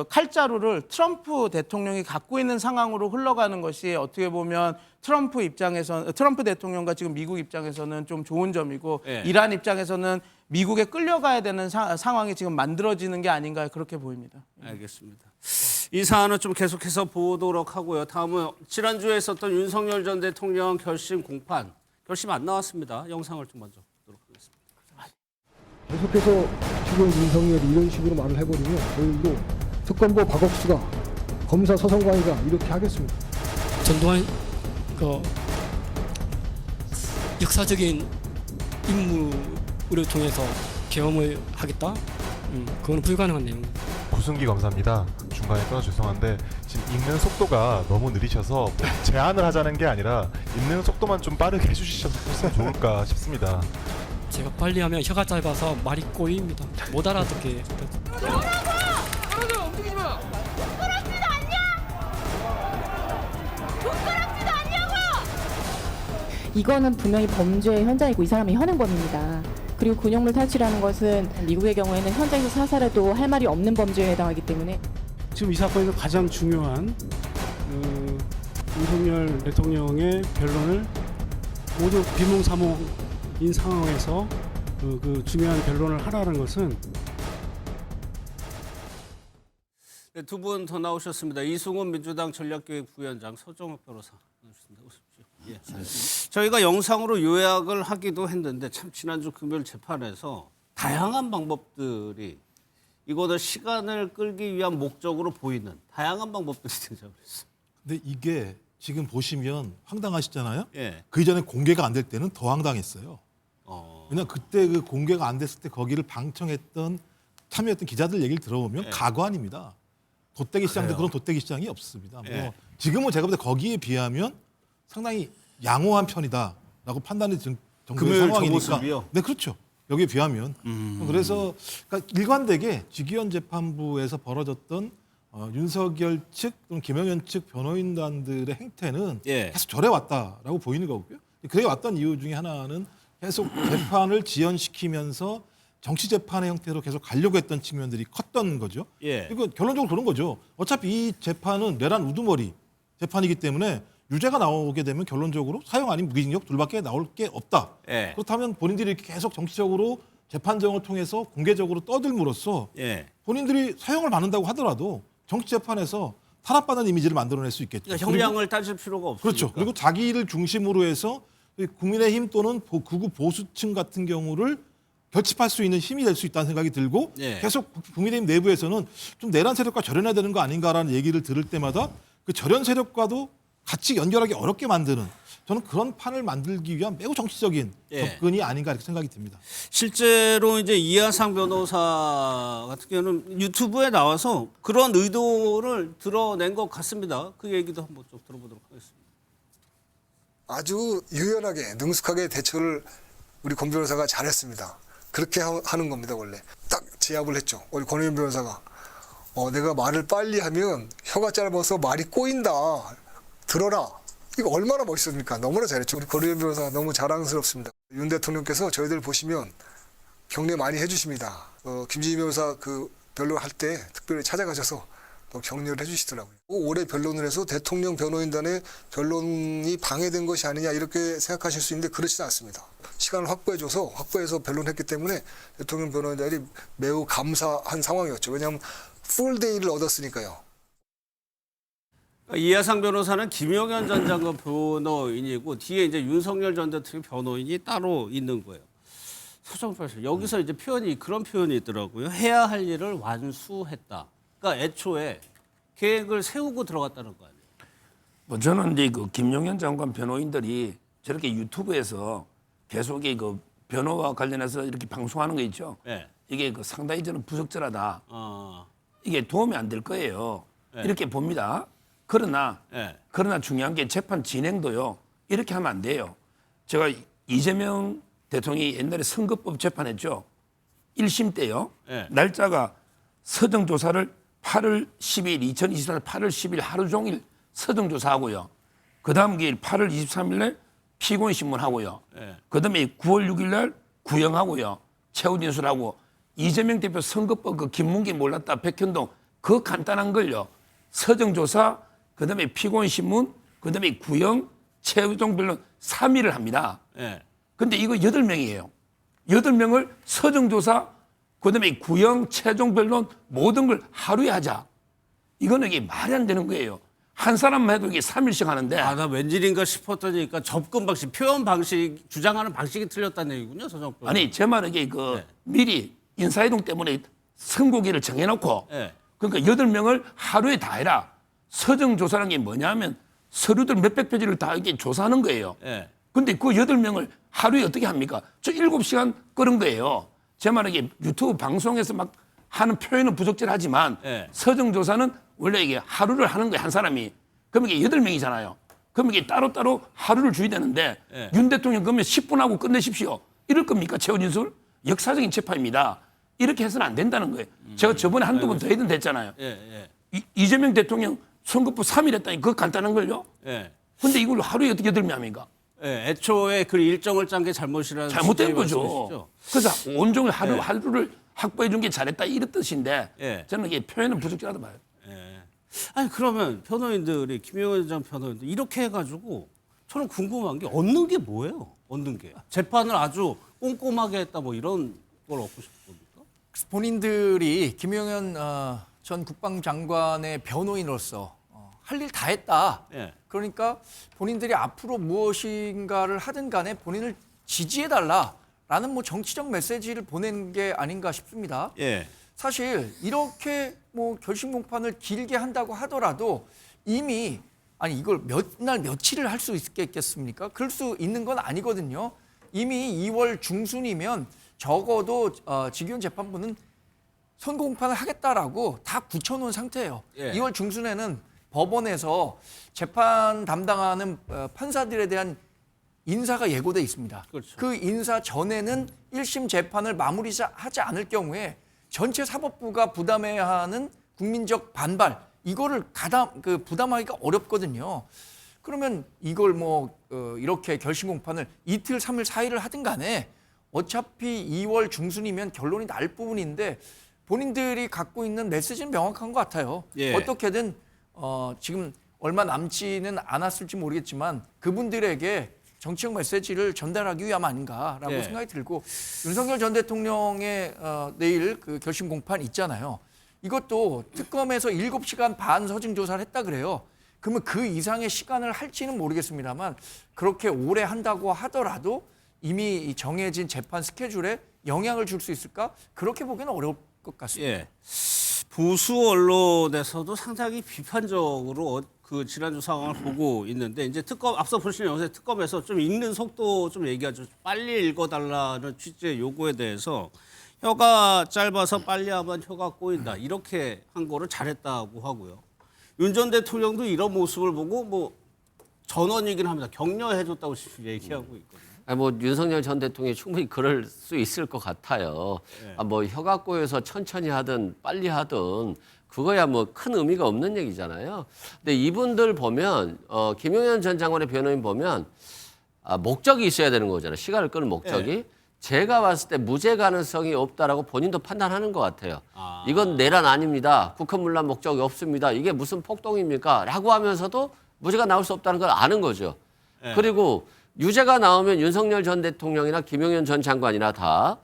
칼자루를 트럼프 대통령이 갖고 있는 상황으로 흘러가는 것이 어떻게 보면 트럼프 대통령과 지금 미국 입장에서는 좀 좋은 점이고 이란 입장에서는 미국에 끌려가야 되는 상황이 지금 만들어지는 게 아닌가 그렇게 보입니다. 알겠습니다. 이 사안은 좀 계속해서 보도록 하고요. 다음은 지난주에 있었던 윤석열 전 대통령 결심 공판. 결심 안 나왔습니다. 영상을 좀 먼저 보도록 하겠습니다. 계속해서 지금 윤석열이 이런 식으로 말을 해버리면 저희도 특검보 박옥수가 검사 서성광이가 이렇게 하겠습니다. 전두환 역사적인 임무를 통해서 계엄을 하겠다? 그건 불가능한 내용입니다. 구승기 검사입니다. 중간에 끊어서 죄송한데 지금 읽는 속도가 너무 느리셔서 뭐 제안을 하자는 게 아니라 읽는 속도만 좀 빠르게 해주셨으면 좋을까 싶습니다. 제가 빨리 하면 혀가 짧아서 말이 꼬입니다. 못 알아듣게. 이거는 분명히 범죄의 현장이고 이 사람이 현행범입니다. 그리고 근육물 탈취라는 것은 미국의 경우에는 현장에서 사살해도 할 말이 없는 범죄에 해당하기 때문에 지금 이 사건에서 가장 중요한 윤석열 대통령의 변론을 모두 비몽사몽인 상황에서 그 중요한 변론을 하라는 것은 네, 두 분 더 나오셨습니다. 이승훈 민주당 전략기획부위원장, 서정욱 변호사 나오셨습니다. 오십시오. 예. 저희가 영상으로 요약을 하기도 했는데 참 지난주 금요일 재판에서 다양한 방법들이 이거는 시간을 끌기 위한 목적으로 보이는 다양한 방법들이 등장을 했어요. 근데 이게 지금 보시면 황당하시잖아요. 예. 그 이전에 공개가 안 될 때는 더 황당했어요. 왜냐면 그때 그 공개가 안 됐을 때 거기를 방청했던 참여했던 기자들 얘기를 들어보면 가관입니다. 돗대기 시장도 그런 돗대기 시장이 없습니다. 뭐 지금은 제가 볼 때 거기에 비하면 상당히 양호한 편이다라고 판단이 든 정도의 상황이니까. 네, 그렇죠. 여기에 비하면. 그래서 그러니까 일관되게 직위원 재판부에서 벌어졌던 윤석열 측 또는 김영현 측 변호인단들의 행태는 계속 저래왔다라고 보이는 거고요. 그래 왔던 이유 중에 하나는 계속 재판을 지연시키면서 정치 재판의 형태로 계속 가려고 했던 측면들이 컸던 거죠. 그리고 결론적으로 그런 거죠. 어차피 이 재판은 내란 우두머리 재판이기 때문에 유죄가 나오게 되면 결론적으로 사형 아닌 무기징역 둘밖에 나올 게 없다. 그렇다면 본인들이 이렇게 계속 정치적으로 재판정을 통해서 공개적으로 떠들므로써 본인들이 사형을 받는다고 하더라도 정치 재판에서 탄압받는 이미지를 만들어낼 수 있겠죠. 그러니까 형량을 따질 필요가 없으니까. 그렇죠. 그리고 자기를 중심으로 해서 국민의힘 또는 극우 보수층 같은 경우를 결집할 수 있는 힘이 될 수 있다는 생각이 들고 계속 국민의힘 내부에서는 좀 내란 세력과 절연해야 되는 거 아닌가라는 얘기를 들을 때마다 그 절연 세력과도 같이 연결하기 어렵게 만드는 저는 그런 판을 만들기 위한 매우 정치적인 접근이 아닌가 이렇게 생각이 듭니다. 실제로 이제 이하상 변호사 같은 경우는 유튜브에 나와서 그런 의도를 드러낸 것 같습니다. 그 얘기도 한번 좀 들어보도록 하겠습니다. 아주 유연하게 능숙하게 대처를 우리 권 변호사가 잘했습니다. 그렇게 하는 겁니다. 원래 딱 제압을 했죠. 우리 권혜윤 변호사가 내가 말을 빨리 하면 혀가 짧아서 말이 꼬인다. 들어라. 이거 얼마나 멋있습니까? 너무나 잘했죠. 우리 권혜윤 변호사가 너무 자랑스럽습니다. 윤 대통령께서 저희들 보시면 격려 많이 해주십니다. 김진희 변호사 그 변론할 때 특별히 찾아가셔서 또 격려를 해주시더라고요. 올해 변론을 해서 대통령 변호인단의 변론이 방해된 것이 아니냐 이렇게 생각하실 수 있는데 그렇지는 않습니다. 시간을 확보해서 변론했기 때문에 대통령 변호인단이 매우 감사한 상황이었죠. 왜냐하면 풀데이를 얻었으니까요. 이하상 변호사는 김영현 전 장관 변호인이고 뒤에 이제 윤석열 전 대통령 변호인이 따로 있는 거예요. 서정 변호사 여기서 이제 그런 표현이 있더라고요. 해야 할 일을 완수했다. 그러니까 애초에 계획을 세우고 들어갔다는 거 아니에요? 뭐 저는 이제 그 김용현 장관 변호인들이 저렇게 유튜브에서 계속 그 변호와 관련해서 이렇게 방송하는 거 있죠. 이게 그 상당히 저는 부적절하다. 이게 도움이 안 될 거예요. 이렇게 봅니다. 그러나 중요한 게 재판 진행도요. 이렇게 하면 안 돼요. 제가 이재명 대통령이 옛날에 선거법 재판했죠. 1심 때요. 날짜가 서정조사를 8월 10일 2024년 8월 10일 하루 종일 서정조사하고요. 그 다음 기일 8월 23일 날 피고인신문하고요. 그 다음에 9월 6일 날 구형하고요. 최후 진술하고 이재명 대표 선거법 그 김문기 몰랐다 백현동 그 간단한 걸요. 서정조사 그 다음에 피고인신문 그 다음에 구형 최종 변론 3일을 합니다. 근데 이거 8명이에요. 8명을 서정조사 그 다음에 구형, 최종 변론 모든 걸 하루에 하자. 이거는 이게 말이 안 되는 거예요. 한 사람만 해도 이게 3일씩 하는데. 나 웬일인가 싶었더니 접근 방식, 표현 방식, 주장하는 방식이 틀렸다는 얘기군요, 서정 변호사. 아니, 제 말은 이게 미리 인사이동 때문에 선고기를 정해놓고 그러니까 8명을 하루에 다 해라. 서정조사라는 게 뭐냐면 서류들 몇백 페이지를 다 이렇게 조사하는 거예요. 근데 그 8명을 하루에 어떻게 합니까? 저 7시간 끄는 거예요. 제 말은 이게 유튜브 방송에서 막 하는 표현은 부적절하지만 서정조사는 원래 이게 하루를 하는 거예요, 한 사람이. 그러면 이게 8명이잖아요. 그러면 이게 따로따로 하루를 줘야 되는데 윤 대통령 그러면 10분 하고 끝내십시오. 이럴 겁니까, 최후 진술? 역사적인 재판입니다. 이렇게 해서는 안 된다는 거예요. 제가 저번에 한두 번 더 해도 됐잖아요. 이재명 대통령 선거법 3일 했다니 그거 간단한 걸요? 근데 이걸 하루에 어떻게 8명 합니까? 애초에 그 일정을 짠 게 잘못이라는 잘못된 거죠. 그래서 온종일 하루를 확보해 준 게 잘했다 이런 뜻인데 저는 이게 표현은 부적절하다 봐요. 아니 그러면 변호인들이 김용현 전 변호인들 이렇게 해가지고 저는 궁금한 게 얻는 게 뭐예요? 얻는 게 재판을 아주 꼼꼼하게 했다 뭐 이런 걸 얻고 싶은 겁니까? 본인들이 김용현 전 국방장관의 변호인으로서 할 일 다 했다. 예. 그러니까 본인들이 앞으로 무엇인가를 하든 간에 본인을 지지해달라라는 뭐 정치적 메시지를 보낸 게 아닌가 싶습니다. 예. 사실 이렇게 뭐 결심 공판을 길게 한다고 하더라도 이미 아니 이걸 몇 날 며칠을 할 수 있겠습니까? 그럴 수 있는 건 아니거든요. 이미 2월 중순이면 적어도 직위원 재판부는 선고 공판을 하겠다라고 다 굳혀놓은 상태예요. 예. 2월 중순에는 법원에서 재판 담당하는 판사들에 대한 인사가 예고돼 있습니다. 그렇죠. 그 인사 전에는 1심 재판을 마무리하지 않을 경우에 전체 사법부가 부담해야 하는 국민적 반발 이거를 부담하기가 어렵거든요. 그러면 이걸 이렇게 결심 공판을 이틀, 3일, 4일을 하든 간에 어차피 2월 중순이면 결론이 날 부분인데 본인들이 갖고 있는 메시지는 명확한 것 같아요. 예. 어떻게든 지금 얼마 남지는 않았을지 모르겠지만 그분들에게 정치적 메시지를 전달하기 위함 아닌가라고 예. 생각이 들고 윤석열 전 대통령의 내일 그 결심 공판 있잖아요. 이것도 특검에서 7시간 반 서증 조사를 했다 그래요. 그러면 그 이상의 시간을 할지는 모르겠습니다만 그렇게 오래 한다고 하더라도 이미 정해진 재판 스케줄에 영향을 줄 수 있을까? 그렇게 보기는 어려울 것 같습니다. 예. 보수 언론에서도 상당히 비판적으로 그 지난주 상황을 보고 있는데 이제 특검 앞서 보신 영상에 특검에서 좀 읽는 속도 좀 얘기하죠. 빨리 읽어달라는 취지의 요구에 대해서 혀가 짧아서 빨리 하면 혀가 꼬인다 이렇게 한 거를 잘했다고 하고요. 윤 전 대통령도 이런 모습을 보고 뭐 전원이긴 합니다. 격려해줬다고 얘기하고 있거든요. 뭐 윤석열 전 대통령이 충분히 그럴 수 있을 것 같아요. 네. 뭐 혀가 꼬여서 천천히 하든 빨리 하든 그거야 뭐 큰 의미가 없는 얘기잖아요. 근데 이분들 보면 김용현 전 장관의 변호인 보면 목적이 있어야 되는 거잖아요. 시간을 끄는 목적이. 네. 제가 봤을 때 무죄 가능성이 없다라고 본인도 판단하는 것 같아요. 이건 내란 아닙니다. 국헌문란 목적이 없습니다. 이게 무슨 폭동입니까? 라고 하면서도 무죄가 나올 수 없다는 걸 아는 거죠. 네. 그리고 유죄가 나오면 윤석열 전 대통령이나 김용현 전 장관이나 다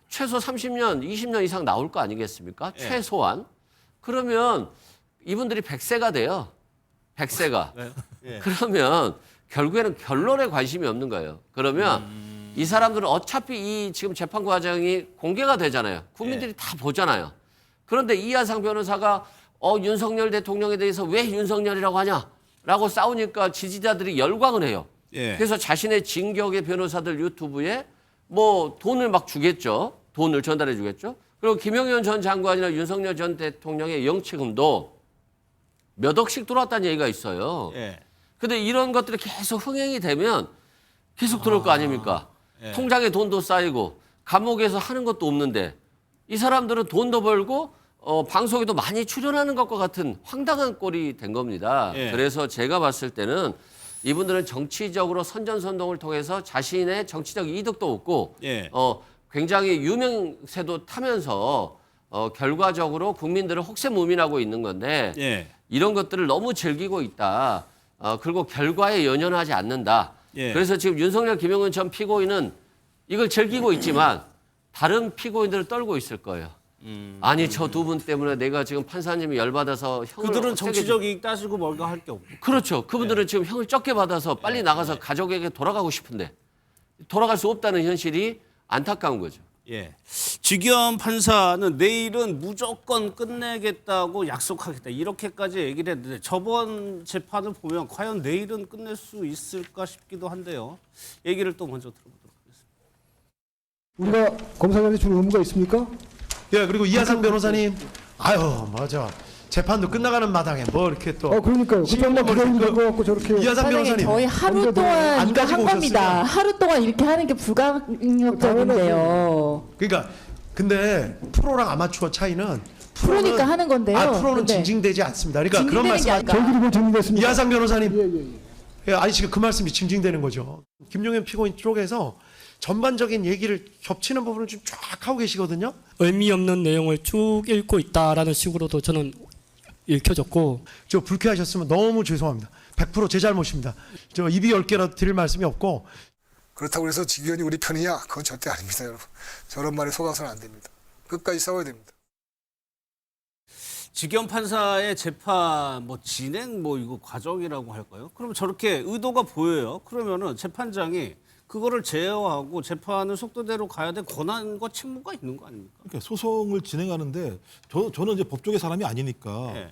최소 30년, 20년 이상 나올 거 아니겠습니까? 네. 최소한. 그러면 이분들이 100세가 돼요. 100세가. 예. 그러면 결국에는 결론에 관심이 없는 거예요. 그러면 이 사람들은 어차피 이 지금 재판 과정이 공개가 되잖아요. 국민들이 다 보잖아요. 그런데 이하상 변호사가 윤석열 대통령에 대해서 왜 윤석열이라고 하냐라고 싸우니까 지지자들이 열광을 해요. 예. 그래서 자신의 진격의 변호사들 유튜브에 뭐 돈을 막 주겠죠. 돈을 전달해 주겠죠. 그리고 김용현 전 장관이나 윤석열 전 대통령의 영치금도 몇 억씩 들어왔다는 얘기가 있어요. 예. 근데 이런 것들이 계속 흥행이 되면 계속 들어올 거 아닙니까? 예. 통장에 돈도 쌓이고 감옥에서 하는 것도 없는데 이 사람들은 돈도 벌고 방송에도 많이 출연하는 것과 같은 황당한 꼴이 된 겁니다. 예. 그래서 제가 봤을 때는 이분들은 정치적으로 선전선동을 통해서 자신의 정치적 이득도 얻고 예. 굉장히 유명세도 타면서 결과적으로 국민들을 혹세무민하고 있는 건데 예. 이런 것들을 너무 즐기고 있다. 그리고 결과에 연연하지 않는다. 예. 그래서 지금 윤석열, 김용현 전 피고인은 이걸 즐기고 있지만 다른 피고인들을 떨고 있을 거예요. 아니 저 두 분 때문에 내가 지금 판사님이 열받아서 형을 그들은 어떻게 정치적 이익 따지고 뭔가 할 게 없고. 그렇죠. 그분들은 지금 형을 적게 받아서 빨리 나가서 가족에게 돌아가고 싶은데 돌아갈 수 없다는 현실이 안타까운 거죠. 예. 지기현 판사는 내일은 무조건 끝내겠다고 약속하겠다 이렇게까지 얘기를 했는데 저번 재판을 보면 과연 내일은 끝낼 수 있을까 싶기도 한데요. 얘기를 또 먼저 들어보도록 하겠습니다. 우리가 검사장한테 준 의무가 있습니까? 예, 그리고 이하상 변호사님, 아유, 맞아. 재판도 끝나가는 마당에 뭐 이렇게 또. 그러니까요. 그때만 기다리는 거 갖고 저렇게. 이하상 변호사님. 저희 하루 동안 이거 한 겁니다. 하루 동안 이렇게 하는 게 불가역적인데요. 그러니까 근데 프로랑 아마추어 차이는 프로니까 하는 건데요. 프로는 근데 징징대지 않습니다. 그러니까 그런 말씀. 저희들이 징징댔습니다. 이하상 변호사님. 예, 아니 지금 그 말씀이 징징대는 거죠. 김용현 피고인 쪽에서 전반적인 얘기를 겹치는 부분을 좀 쫙 하고 계시거든요. 의미 없는 내용을 쭉 읽고 있다라는 식으로도 저는 읽혀졌고 저 불쾌하셨으면 너무 죄송합니다. 100% 제 잘못입니다. 저 입이 10개라도 드릴 말씀이 없고. 그렇다고 해서 직위원이 우리 편이냐? 그건 절대 아닙니다, 여러분. 저런 말에 속아서는 안 됩니다. 끝까지 싸워야 됩니다. 지기현 판사의 재판 뭐 진행 뭐 이거 과정이라고 할까요? 그럼 저렇게 의도가 보여요. 그러면은 재판장이 그거를 제어하고 재판을 속도대로 가야 될 권한과 책무가 있는 거 아닙니까? 그러니까 소송을 진행하는데 저는 이제 법조계 사람이 아니니까 네.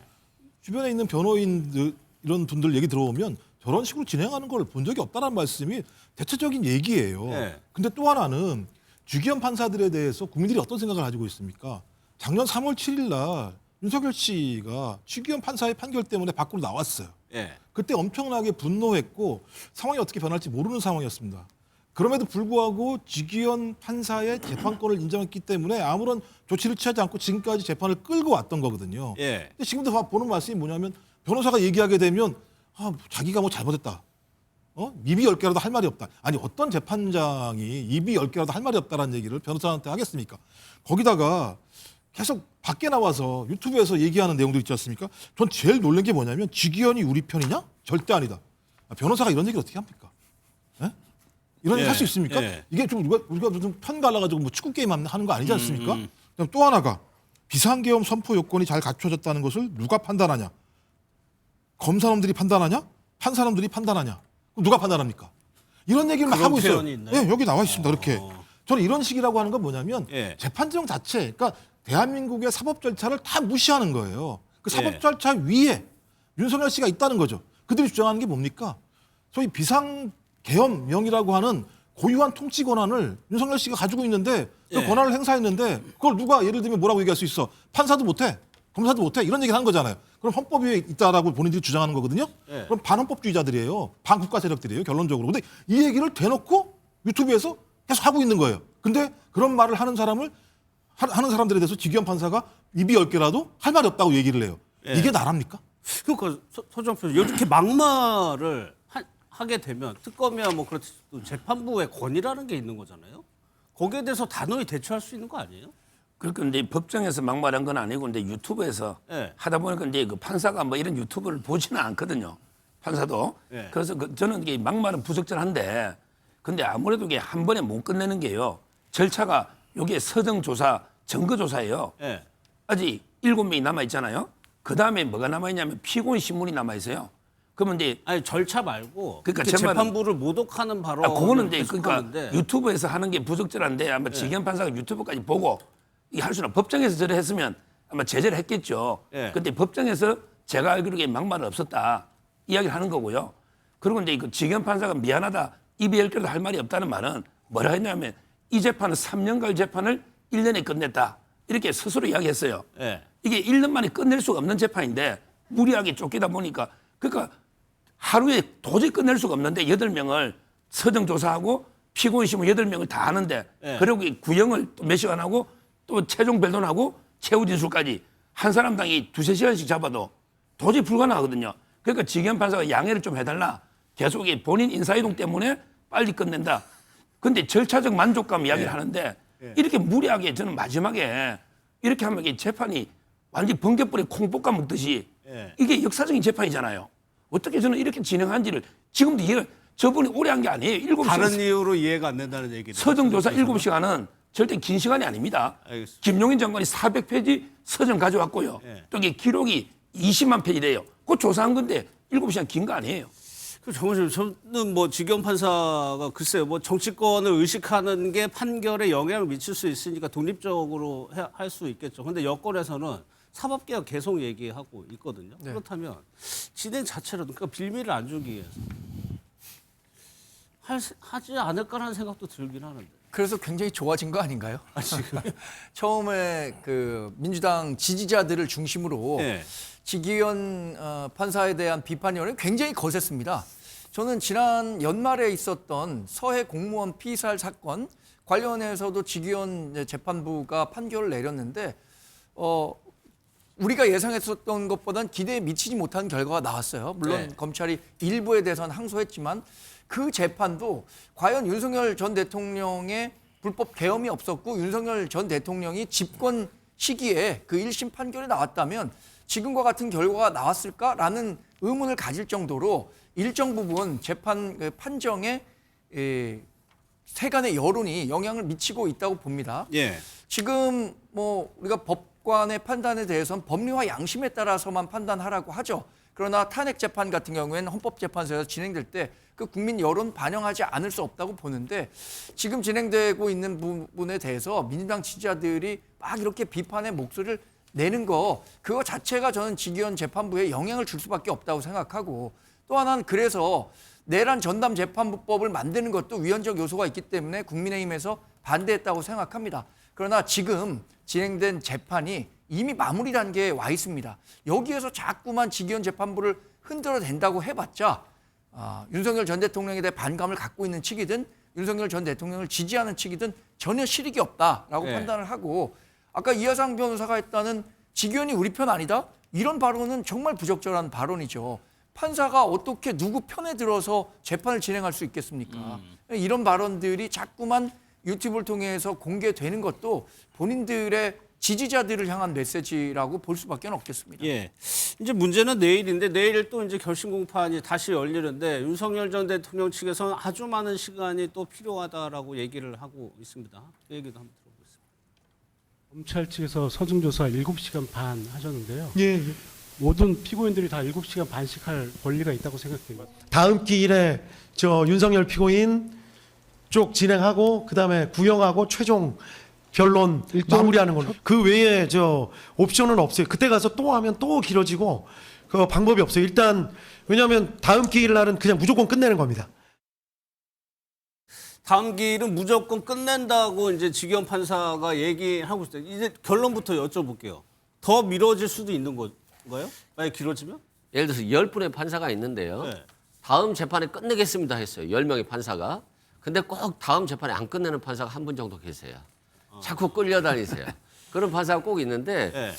주변에 있는 변호인 이런 분들 얘기 들어보면 저런 식으로 진행하는 걸 본 적이 없다는 말씀이 대체적인 얘기예요. 네. 근데 또 하나는 주기현 판사들에 대해서 국민들이 어떤 생각을 가지고 있습니까? 작년 3월 7일 날 윤석열 씨가 주기현 판사의 판결 때문에 밖으로 나왔어요. 예. 그때 엄청나게 분노했고 상황이 어떻게 변할지 모르는 상황이었습니다. 그럼에도 불구하고 주기현 판사의 재판권을 인정했기 때문에 아무런 조치를 취하지 않고 지금까지 재판을 끌고 왔던 거거든요. 예. 근데 지금도 보는 말씀이 뭐냐면 변호사가 얘기하게 되면 자기가 뭐 잘못했다. 입이 10개라도 할 말이 없다. 아니 어떤 재판장이 입이 10개라도 할 말이 없다라는 얘기를 변호사한테 하겠습니까? 거기다가 계속 밖에 나와서 유튜브에서 얘기하는 내용들 있지 않습니까? 전 제일 놀란 게 뭐냐면 주기현이 우리 편이냐? 절대 아니다. 변호사가 이런 얘기를 어떻게 합니까? 예? 이런 얘기 할 수 있습니까? 예. 이게 좀 우리가 무슨 편 갈라가지고 뭐 축구 게임 하는 거 아니지 않습니까? 그다음 또 하나가 비상계엄 선포 요건이 잘 갖춰졌다는 것을 누가 판단하냐? 검사놈들이 판단하냐? 판사놈들이 판단하냐? 그럼 누가 판단합니까? 이런 얘기를 막 하고 있어요. 예, 여기 나와 있습니다. 이렇게. 저는 이런 식이라고 하는 건 뭐냐면 재판정 자체, 그러니까 대한민국의 사법 절차를 다 무시하는 거예요. 그 사법 절차 위에 윤석열 씨가 있다는 거죠. 그들이 주장하는 게 뭡니까? 소위 비상계엄령이라고 하는 고유한 통치 권한을 윤석열 씨가 가지고 있는데 그 권한을 행사했는데 그걸 누가 예를 들면 뭐라고 얘기할 수 있어? 판사도 못해, 검사도 못해 이런 얘기를 하는 거잖아요. 그럼 헌법 위에 있다라고 본인들이 주장하는 거거든요. 그럼 반헌법주의자들이에요. 반국가 세력들이에요. 결론적으로. 근데 이 얘기를 대놓고 유튜브에서 계속 하고 있는 거예요. 근데 그런 말을 하는 사람들에 대해서 주기현 판사가 입이 10개라도 할 말이 없다고 얘기를 해요. 이게 나랍니까? 그러니까 서정 표정 이렇게 막말을 하게 되면 특검이야 뭐 그렇지 재판부의 권위라는 게 있는 거잖아요. 거기에 대해서 단호히 대처할 수 있는 거 아니에요? 그러니까 이제 법정에서 막말한 건 아니고 이제 유튜브에서 하다 보니까 이제 그 판사가 뭐 이런 유튜브를 보지는 않거든요. 판사도. 그래서 저는 이게 막말은 부적절한데 근데 아무래도 이게 한 번에 못 끝내는 게요. 절차가 요게 서정조사, 증거조사예요. 아직 7명이 남아있잖아요. 그 다음에 뭐가 남아있냐면 피고인 신문이 남아있어요. 그러면 이제 아니 절차 말고 그러니까 재판부를 모독하는 발언. 그거는 이제 그러니까 유튜브에서 하는 게 부적절한데 아마 지기현 판사가 유튜브까지 보고 이게 할 수는 법정에서 저래 했으면 아마 제재를 했겠죠. 근데 법정에서 제가 알기로에 막말은 없었다 이야기를 하는 거고요. 그리고 이제 그 지기현 판사가 미안하다 입이 10개라도 할 말이 없다는 말은 뭐라 했냐면 이 재판은 3년간 재판을 1년에 끝냈다 이렇게 스스로 이야기했어요. 이게 1년 만에 끝낼 수가 없는 재판인데 무리하게 쫓기다 보니까 그러니까 하루에 도저히 끝낼 수가 없는데 8명을 서정조사하고 피고인 신문 8명을 다 하는데 그리고 구형을 또 몇 시간 하고 또 최종 변론하고 최후 진술까지 한 사람당이 2-3시간씩 잡아도 도저히 불가능하거든요. 그러니까 지기현 판사가 양해를 좀 해달라. 계속 본인 인사이동 때문에 빨리 끝낸다. 근데 절차적 만족감 이야기를 하는데 이렇게 무리하게 저는 마지막에 이렇게 하면 이게 재판이 완전히 번개불에 콩볶아 먹듯이 이게 역사적인 재판이잖아요. 어떻게 저는 이렇게 진행한지를 지금도 이해가 저분이 오래 한 게 아니에요. 7시간. 다른 이유로 이해가 안 된다는 얘기죠. 서정조사 7시간은 절대 긴 시간이 아닙니다. 알겠습니다. 김용인 장관이 400페이지 서정 가져왔고요. 또 이게 기록이 20만 페이지래요. 그거 조사한 건데 7시간 긴 거 아니에요. 정말 저는 뭐 지기현 판사가 글쎄요 뭐 정치권을 의식하는 게 판결에 영향을 미칠 수 있으니까 독립적으로 할 수 있겠죠. 근데 여권에서는 사법개혁 계속 얘기하고 있거든요. 그렇다면 진행 자체로 그러니까 빌미를 안 주기 위해서 하지 않을까라는 생각도 들긴 하는데. 그래서 굉장히 좋아진 거 아닌가요? 지금 처음에 그 민주당 지지자들을 중심으로 지기현 판사에 대한 비판이 굉장히 거셌습니다. 저는 지난 연말에 있었던 서해 공무원 피살 사건 관련해서도 지기현 재판부가 판결을 내렸는데 우리가 예상했었던 것보단 기대에 미치지 못한 결과가 나왔어요. 물론 검찰이 일부에 대해서는 항소했지만 그 재판도 과연 윤석열 전 대통령의 불법 계엄이 없었고 윤석열 전 대통령이 집권 시기에 그 1심 판결이 나왔다면 지금과 같은 결과가 나왔을까라는 의문을 가질 정도로 일정 부분 재판 판정에 세간의 여론이 영향을 미치고 있다고 봅니다. 예. 지금 뭐 우리가 법관의 판단에 대해서는 법리와 양심에 따라서만 판단하라고 하죠. 그러나 탄핵 재판 같은 경우에는 헌법재판소에서 진행될 때 그 국민 여론 반영하지 않을 수 없다고 보는데 지금 진행되고 있는 부분에 대해서 민주당 지지자들이 막 이렇게 비판의 목소리를 내는 거 그거 자체가 저는 직위원 재판부에 영향을 줄 수밖에 없다고 생각하고 또 하나는 그래서 내란 전담 재판부법을 만드는 것도 위헌적 요소가 있기 때문에 국민의힘에서 반대했다고 생각합니다. 그러나 지금 진행된 재판이 이미 마무리 단계에 와 있습니다. 여기에서 자꾸만 직위원 재판부를 흔들어댄다고 해봤자 윤석열 전 대통령에 대해 반감을 갖고 있는 측이든 윤석열 전 대통령을 지지하는 측이든 전혀 실익이 없다라고 판단을 하고 아까 이하상 변호사가 했다는 직위원이 우리 편 아니다? 이런 발언은 정말 부적절한 발언이죠. 판사가 어떻게 누구 편에 들어서 재판을 진행할 수 있겠습니까? 이런 발언들이 자꾸만 유튜브를 통해서 공개되는 것도 본인들의 지지자들을 향한 메시지라고 볼 수밖에 없겠습니다. 예. 이제 문제는 내일인데 내일 또 이제 결심 공판이 다시 열리는데 윤석열 전 대통령 측에서는 아주 많은 시간이 또 필요하다라고 얘기를 하고 있습니다. 그 얘기도 한번 들어보겠습니다. 검찰 측에서 서중 조사 7시간 반 하셨는데요. 예. 모든 피고인들이 다 7시간 반씩 할 권리가 있다고 생각해요. 다음 기일에 저 윤석열 피고인 쪽 진행하고 그다음에 구형하고 최종 변론 마무리하는 걸로. 그 외에 저 옵션은 없어요. 그때 가서 또 하면 또 길어지고 그 방법이 없어요. 일단 왜냐하면 다음 기일 날은 그냥 무조건 끝내는 겁니다. 다음 기일은 무조건 끝낸다고 이제 직위원 판사가 얘기하고 있어요. 이제 결론부터 여쭤볼게요. 더 미뤄질 수도 있는 건가요? 만약 길어지면? 예를 들어서 10분의 판사가 있는데요. 다음 재판에 끝내겠습니다 했어요. 10명의 판사가. 근데 꼭 다음 재판에 안 끝내는 판사가 한 분 정도 계세요. 자꾸 끌려다니세요. 그런 판사가 꼭 있는데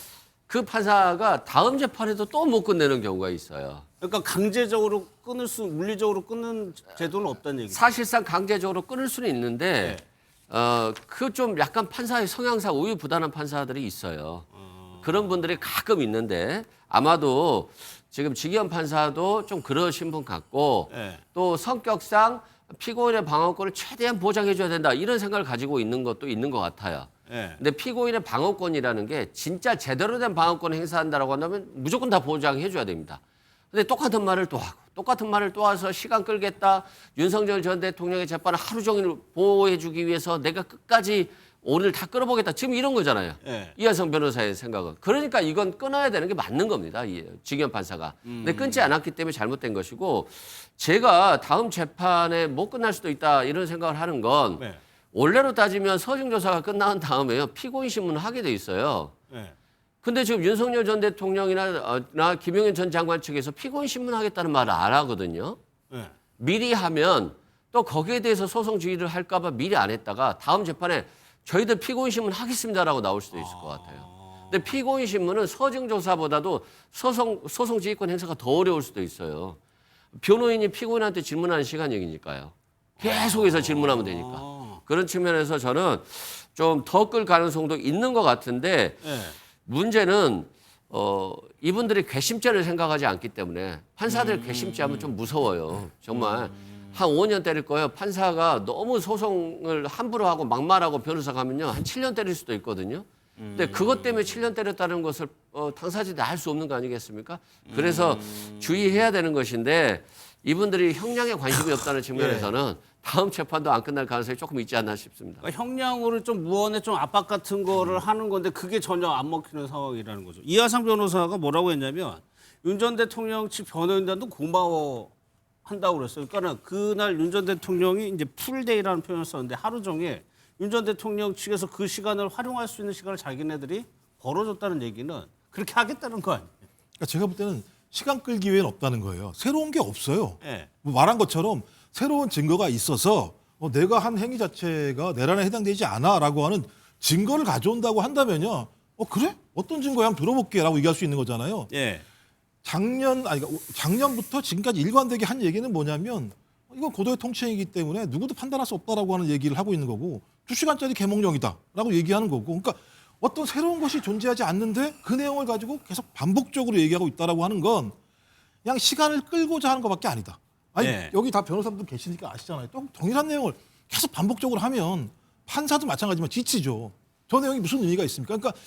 그 판사가 다음 재판에도 또 못 끝내는 경우가 있어요. 그러니까 강제적으로 끊을 수, 물리적으로 끊는 제도는 없다는 얘기죠. 사실상 강제적으로 끊을 수는 있는데 그 좀 약간 판사의 성향상 우유부단한 판사들이 있어요. 그런 분들이 가끔 있는데 아마도 지금 직위원 판사도 좀 그러신 분 같고 또 성격상 피고인의 방어권을 최대한 보장해줘야 된다 이런 생각을 가지고 있는 것도 있는 것 같아요. 근데 피고인의 방어권이라는 게 진짜 제대로 된 방어권을 행사한다라고 한다면 무조건 다 보장해줘야 됩니다. 근데 똑같은 말을 또 하고 똑같은 말을 또 와서 시간 끌겠다. 윤석열 전 대통령의 재판을 하루 종일 보호해주기 위해서 내가 끝까지 오늘 다 끌어보겠다. 지금 이런 거잖아요. 이하성 변호사의 생각은. 그러니까 이건 끊어야 되는 게 맞는 겁니다. 이 직위원 판사가. 근데 끊지 않았기 때문에 잘못된 것이고 제가 다음 재판에 못 끝날 수도 있다 이런 생각을 하는 건 원래로 따지면 서중 조사가 끝난 다음에요. 피고인 신문을 하게 돼 있어요. 근데 지금 윤석열 전 대통령이나 김용현 전 장관 측에서 피고인 신문하겠다는 말을 안 하거든요. 미리 하면 또 거기에 대해서 소송 지휘를 할까 봐 미리 안 했다가 다음 재판에 저희들 피고인 신문 하겠습니다라고 나올 수도 있을 것 같아요. 근데 피고인 신문은 서중 조사보다도 소송 지휘권 행사가 더 어려울 수도 있어요. 변호인이 피고인한테 질문하는 시간이니까요. 계속해서 질문하면 되니까. 그런 측면에서 저는 좀 더 끌 가능성도 있는 것 같은데 문제는 이분들이 괘씸죄를 생각하지 않기 때문에 판사들 괘씸죄하면 좀 무서워요. 정말. 한 5년 때릴 거예요. 판사가 너무 소송을 함부로 하고 막말하고 변호사 가면요. 한 7년 때릴 수도 있거든요. 근데 그것 때문에 7년 때렸다는 것을 당사자들이 알 수 없는 거 아니겠습니까? 그래서 주의해야 되는 것인데 이분들이 형량에 관심이 없다는 측면에서는 다음 재판도 안 끝날 가능성이 조금 있지 않나 싶습니다. 그러니까 형량으로 좀 무언의 좀 압박 같은 거를 하는 건데 그게 전혀 안 먹히는 상황이라는 거죠. 이하상 변호사가 뭐라고 했냐면 윤 전 대통령 측 변호인단도 고마워한다고 그랬어요. 그러니까 그날 윤 전 대통령이 이제 풀데이라는 표현을 썼는데 하루 종일 윤 전 대통령 측에서 그 시간을 활용할 수 있는 시간을 자기네들이 벌어줬다는 얘기는 그렇게 하겠다는 거 아니에요? 그러니까 제가 볼 때는 시간 끌기 외에는 없다는 거예요. 새로운 게 없어요. 뭐 말한 것처럼 새로운 증거가 있어서 내가 한 행위 자체가 내란에 해당되지 않아라고 하는 증거를 가져온다고 한다면요. 그래? 어떤 증거야? 한번 들어볼게라고 얘기할 수 있는 거잖아요. 작년부터 지금까지 일관되게 한 얘기는 뭐냐면 이건 고도의 통치행위이기 때문에 누구도 판단할 수 없다라고 하는 얘기를 하고 있는 거고 2시간짜리 계몽령이다라고 얘기하는 거고 그러니까 어떤 새로운 것이 존재하지 않는데 그 내용을 가지고 계속 반복적으로 얘기하고 있다라고 하는 건 그냥 시간을 끌고자 하는 것밖에 아니다. 아니 네. 여기 다 변호사분들 계시니까 아시잖아요. 또 동일한 내용을 계속 반복적으로 하면 판사도 마찬가지지만 지치죠. 저 내용이 무슨 의미가 있습니까? 그러니까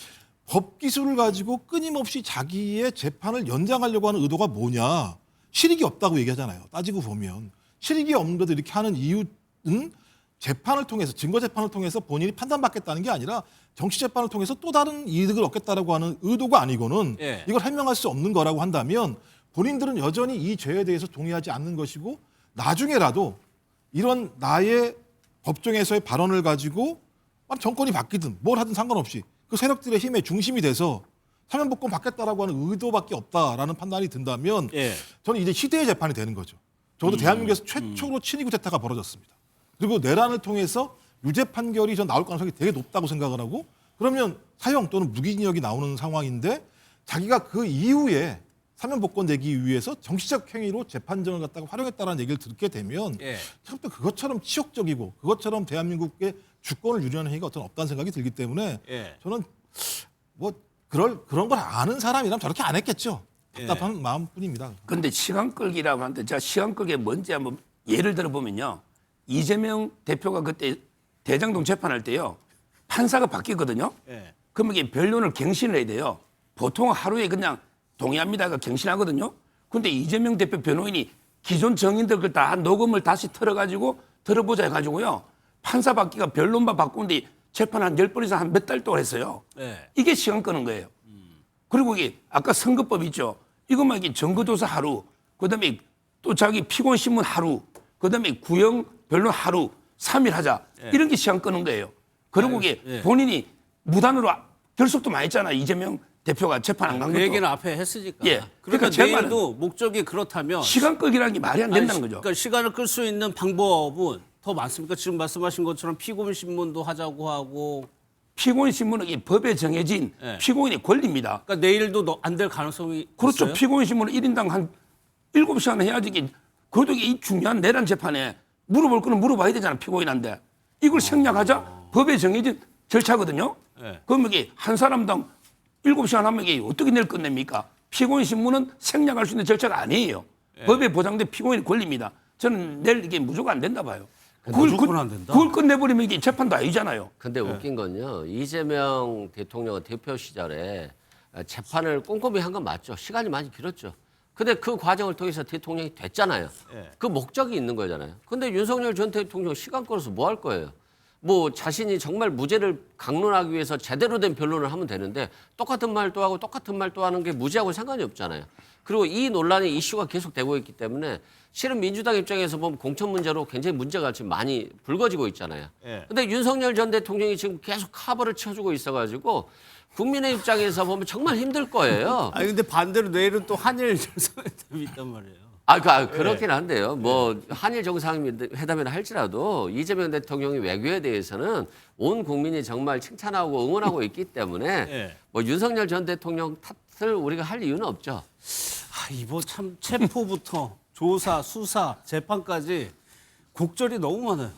법 기술을 가지고 끊임없이 자기의 재판을 연장하려고 하는 의도가 뭐냐. 실익이 없다고 얘기하잖아요. 따지고 보면. 실익이 없는데도 이렇게 하는 이유는 재판을 통해서 증거 재판을 통해서 본인이 판단받겠다는 게 아니라 정치 재판을 통해서 또 다른 이득을 얻겠다라고 하는 의도가 아니고는 예. 이걸 해명할 수 없는 거라고 한다면 본인들은 여전히 이 죄에 대해서 동의하지 않는 것이고 나중에라도 이런 나의 법정에서의 발언을 가지고 정권이 바뀌든 뭘 하든 상관없이 그 세력들의 힘의 중심이 돼서 사면복권 받겠다라고 하는 의도밖에 없다라는 판단이 든다면 예. 저는 이제 시대의 재판이 되는 거죠. 적어도 대한민국에서 최초로 친위구 재타가 벌어졌습니다. 그리고 내란을 통해서 유죄 판결이 전 나올 가능성이 되게 높다고 생각을 하고 그러면 사형 또는 무기징역이 나오는 상황인데 자기가 그 이후에 사면복권 내기 위해서 정치적 행위로 재판정을 갖다가 활용했다는 얘기를 듣게 되면 예. 처음부터 그것처럼 치욕적이고 그것처럼 대한민국의 주권을 유리하는 행위가 어떤 없다는 생각이 들기 때문에 예. 저는 뭐 그런 걸 아는 사람이라면 저렇게 안 했겠죠. 답답한 마음뿐입니다. 근데 시간 끌기라고 하는데 제가 시간 끌기 뭔지 한번 예를 들어 보면요. 이재명 대표가 그때 대장동 재판할 때요. 판사가 바뀌거든요. 예. 그러면 이게 변론을 갱신을 해야 돼요. 보통 하루에 그냥 동의합니다가 갱신하거든요. 근데 이재명 대표 변호인이 기존 정인들 걸 다 녹음을 다시 틀어가지고 들어보자 해가지고요. 판사 바뀌가 변론만 바꾸는데 재판 한 10번 이상 한 몇 달 동안 했어요. 예. 이게 시간 끄는 거예요. 그리고 이게 아까 선거법 있죠. 이것만 이게 증거조사 하루, 그다음에 또 자기 피고인 신문 하루, 그다음에 구형 변론 하루, 3일 하자. 예. 이런 게 시간 끄는 거예요. 그리고 이게 예. 본인이 무단으로 결석도 많이 했잖아. 이재명 대표가 재판 안 간 그 것도. 얘기는 앞에 했으니까. 예. 그러니까 제 말은 내일도 목적이 그렇다면 시간 끌기라는 게 말이 안 된다는 거죠. 그러니까 시간을 끌 수 있는 방법은 더 많습니까? 지금 말씀하신 것처럼 피고인 신문도 하자고 하고. 피고인 신문은 이 법에 정해진 예. 피고인의 권리입니다. 그러니까 내일도 안 될 가능성이 그렇죠. 있어요? 피고인 신문은 1인당 한 7시간 해야지. 그래도 이 중요한 내란 재판에 물어볼 거는 물어봐야 되잖아. 피고인한테. 이걸 생략하자 법에 정해진 절차거든요. 예. 그러면 이게 한 사람당 7시간 하면 이게 어떻게 내일 끝냅니까? 피고인 신문은 생략할 수 있는 절차가 아니에요. 예. 법에 보장된 피고인의 권리입니다. 저는 내일 이게 무조건 안 된다 봐요. 무조건 안 된다? 그걸 끝내버리면 이게 재판도 아니잖아요. 근데 웃긴 건요. 이재명 대통령은 대표 시절에 재판을 꼼꼼히 한 건 맞죠. 시간이 많이 길었죠. 근데 그 과정을 통해서 대통령이 됐잖아요. 예. 그 목적이 있는 거잖아요. 근데 윤석열 전 대통령 시간 끌어서 뭐 할 거예요? 뭐 자신이 정말 무죄를 강론하기 위해서 제대로 된 변론을 하면 되는데 똑같은 말도 하고 똑같은 말도 하는 게 무죄하고 상관이 없잖아요. 그리고 이 논란이 이슈가 계속되고 있기 때문에 실은 민주당 입장에서 보면 공천 문제로 굉장히 문제가 지금 많이 불거지고 있잖아요. 예. 근데 윤석열 전 대통령이 지금 계속 카버를 쳐주고 있어가지고 국민의 입장에서 보면 정말 힘들 거예요. 아니 근데 반대로 내일은 또 한일 정상회담이 있단 말이에요. 그렇긴 한데요. 뭐 한일 정상회담이라 할지라도 이재명 대통령이 외교에 대해서는 온 국민이 정말 칭찬하고 응원하고 있기 때문에 예. 뭐 윤석열 전 대통령 탓을 우리가 할 이유는 없죠. 이거 참 체포부터 조사, 수사, 재판까지 곡절이 너무 많아요.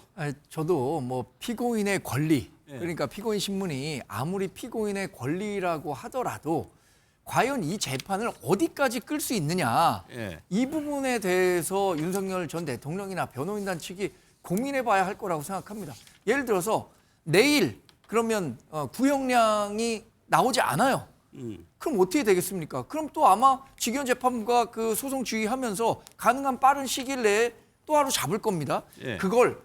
저도 뭐 피고인의 권리, 예. 그러니까 피고인 신문이 아무리 피고인의 권리라고 하더라도 과연 이 재판을 어디까지 끌 수 있느냐, 예. 이 부분에 대해서 윤석열 전 대통령이나 변호인단 측이 고민해 봐야 할 거라고 생각합니다. 예를 들어서 내일 그러면 구형량이 나오지 않아요. 그럼 어떻게 되겠습니까? 그럼 또 아마 직위원 재판부가 그 소송 지휘하면서 가능한 빠른 시일 내에 또 하루 잡을 겁니다. 예. 그걸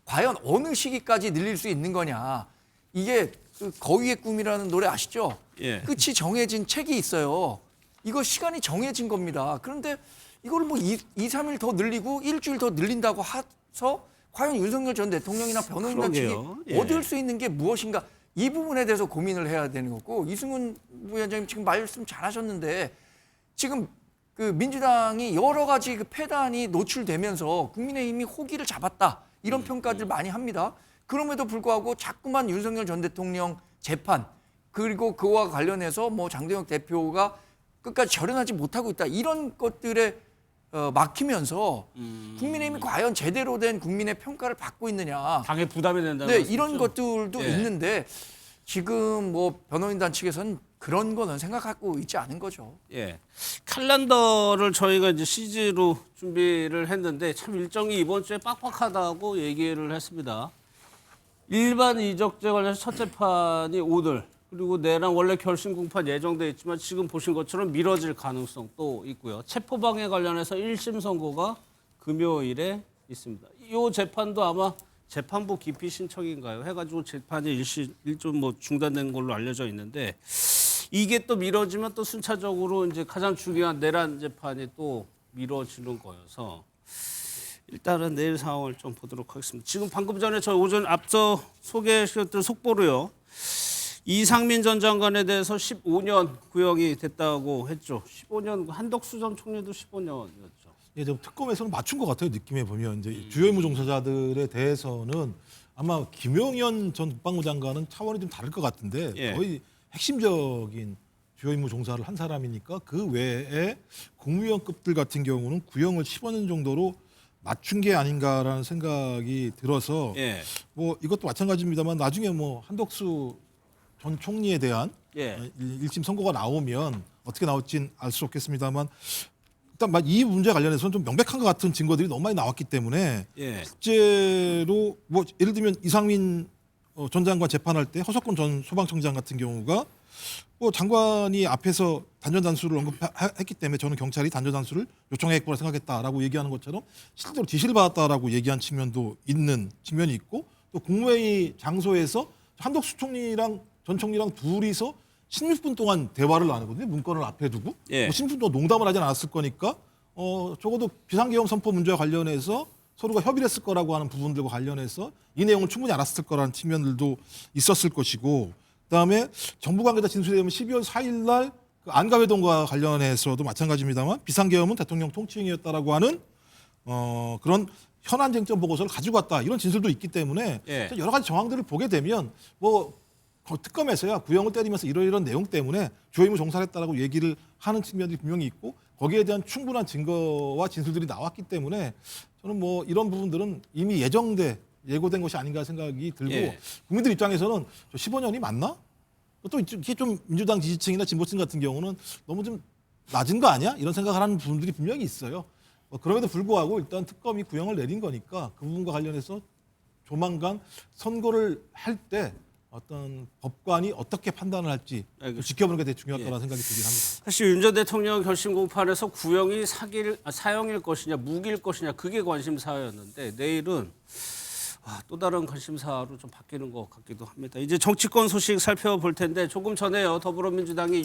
과연 어느 시기까지 늘릴 수 있는 거냐. 이게 그 거위의 꿈이라는 노래 아시죠? 예. 끝이 정해진 책이 있어요. 이거 시간이 정해진 겁니다. 그런데 이걸 뭐 3일 더 늘리고 일주일 더 늘린다고 해서 과연 윤석열 전 대통령이나 변호인단 측이 그러게요. 예. 얻을 수 있는 게 무엇인가, 이 부분에 대해서 고민을 해야 되는 거고, 이승훈 부위원장님 지금 말씀 잘하셨는데 지금 그 민주당이 여러 가지 그 패단이 노출되면서 국민의힘이 호기를 잡았다, 이런 평가들 많이 합니다. 그럼에도 불구하고 자꾸만 윤석열 전 대통령 재판, 그리고 그와 관련해서 뭐 장동혁 대표가 끝까지 절연하지 못하고 있다, 이런 것들에 막히면서 국민의힘이 과연 제대로 된 국민의 평가를 받고 있느냐, 당에 부담이 된다는 네, 말씀이죠? 이런 것들도 예. 있는데 지금 뭐 변호인단 측에서는 그런 거는 생각하고 있지 않은 거죠. 예. 칼렌더를 저희가 이제 CG로 준비를 했는데 참 일정이 이번 주에 빡빡하다고 얘기를 했습니다. 일반 이적죄 관련해서 첫 재판이 오늘, 그리고 내랑 원래 결심 공판 예정돼 있지만 지금 보신 것처럼 미뤄질 가능성도 있고요. 체포방해 관련해서 1심 선고가 금요일에 있습니다. 이 재판도 아마 재판부 기피 신청인가요? 해가지고 재판이 일좀 뭐 중단된 걸로 알려져 있는데 이게 또 미뤄지면 또 순차적으로 이제 가장 중요한 내란 재판이 또 미뤄지는 거여서 일단은 내일 상황을 좀 보도록 하겠습니다. 지금 방금 전에 저 오전 앞서 소개시켰던 속보로요. 이상민 전 장관에 대해서 15년 구형이 됐다고 했죠. 15년 한덕수 전 총리도 15년이었죠. 예, 좀 특검에서는 맞춘 것 같아요. 느낌에 보면 이제 주요 임무 종사자들에 대해서는 아마 김용현 전 국방부 장관은 차원이 좀 다를 것 같은데 예. 거의 핵심적인 주요 임무 종사를 한 사람이니까 그 외에 국무위원급들 같은 경우는 구형을 15년 정도로 맞춘 게 아닌가라는 생각이 들어서 예. 뭐 이것도 마찬가지입니다만 나중에 뭐 한덕수 전 총리에 대한 예. 1심 선고가 나오면 어떻게 나올지는 알 수 없겠습니다만 일단 이 문제 관련해서는 좀 명백한 것 같은 증거들이 너무 많이 나왔기 때문에 예. 실제로 뭐 예를 들면 이상민 전 장관 재판할 때 허석권 전 소방청장 같은 경우가 뭐 장관이 앞에서 단전 단수를 언급했기 때문에 저는 경찰이 단전 단수를 요청했구나 생각했다라고 얘기하는 것처럼 실제로 지시를 받았다라고 얘기한 측면도 있는 측면이 있고 또 국무회의 장소에서 한덕수 총리랑 전 총리랑 둘이서 16분 동안 대화를 나누거든요. 문건을 앞에 두고 예. 뭐 16분 동안 농담을 하진 않았을 거니까 적어도 비상계엄 선포 문제와 관련해서 서로가 협의를 했을 거라고 하는 부분들과 관련해서 이 내용을 충분히 알았을 거라는 측면들도 있었을 것이고 그다음에 정부 관계자 진술에 의하면 12월 4일 날 그 안가회동과 관련해서도 마찬가지입니다만 비상계엄은 대통령 통치행위였다라고 하는 그런 현안 쟁점 보고서를 가지고 왔다 이런 진술도 있기 때문에 예. 여러 가지 정황들을 보게 되면 뭐 특검에서야 구형을 때리면서 이런 내용 때문에 주요 임무 종사를 했다라고 얘기를 하는 측면들이 분명히 있고 거기에 대한 충분한 증거와 진술들이 나왔기 때문에 저는 뭐 이런 부분들은 이미 예고된 것이 아닌가 생각이 들고 예. 국민들 입장에서는 저 15년이 맞나? 또 이게 좀 민주당 지지층이나 진보층 같은 경우는 너무 좀 낮은 거 아니야? 이런 생각을 하는 부분들이 분명히 있어요. 그럼에도 불구하고 일단 특검이 구형을 내린 거니까 그 부분과 관련해서 조만간 선고를 할 때 어떤 법관이 어떻게 판단을 할지 지켜보는 게 되게 중요할 거라는 생각이 들긴 합니다. 사실 윤 전 대통령 결심 공판에서 구형이 사형일 것이냐 무기일 것이냐 그게 관심사였는데 내일은 또 다른 관심사로 좀 바뀌는 것 같기도 합니다. 이제 정치권 소식 살펴볼 텐데 조금 전에요. 더불어민주당이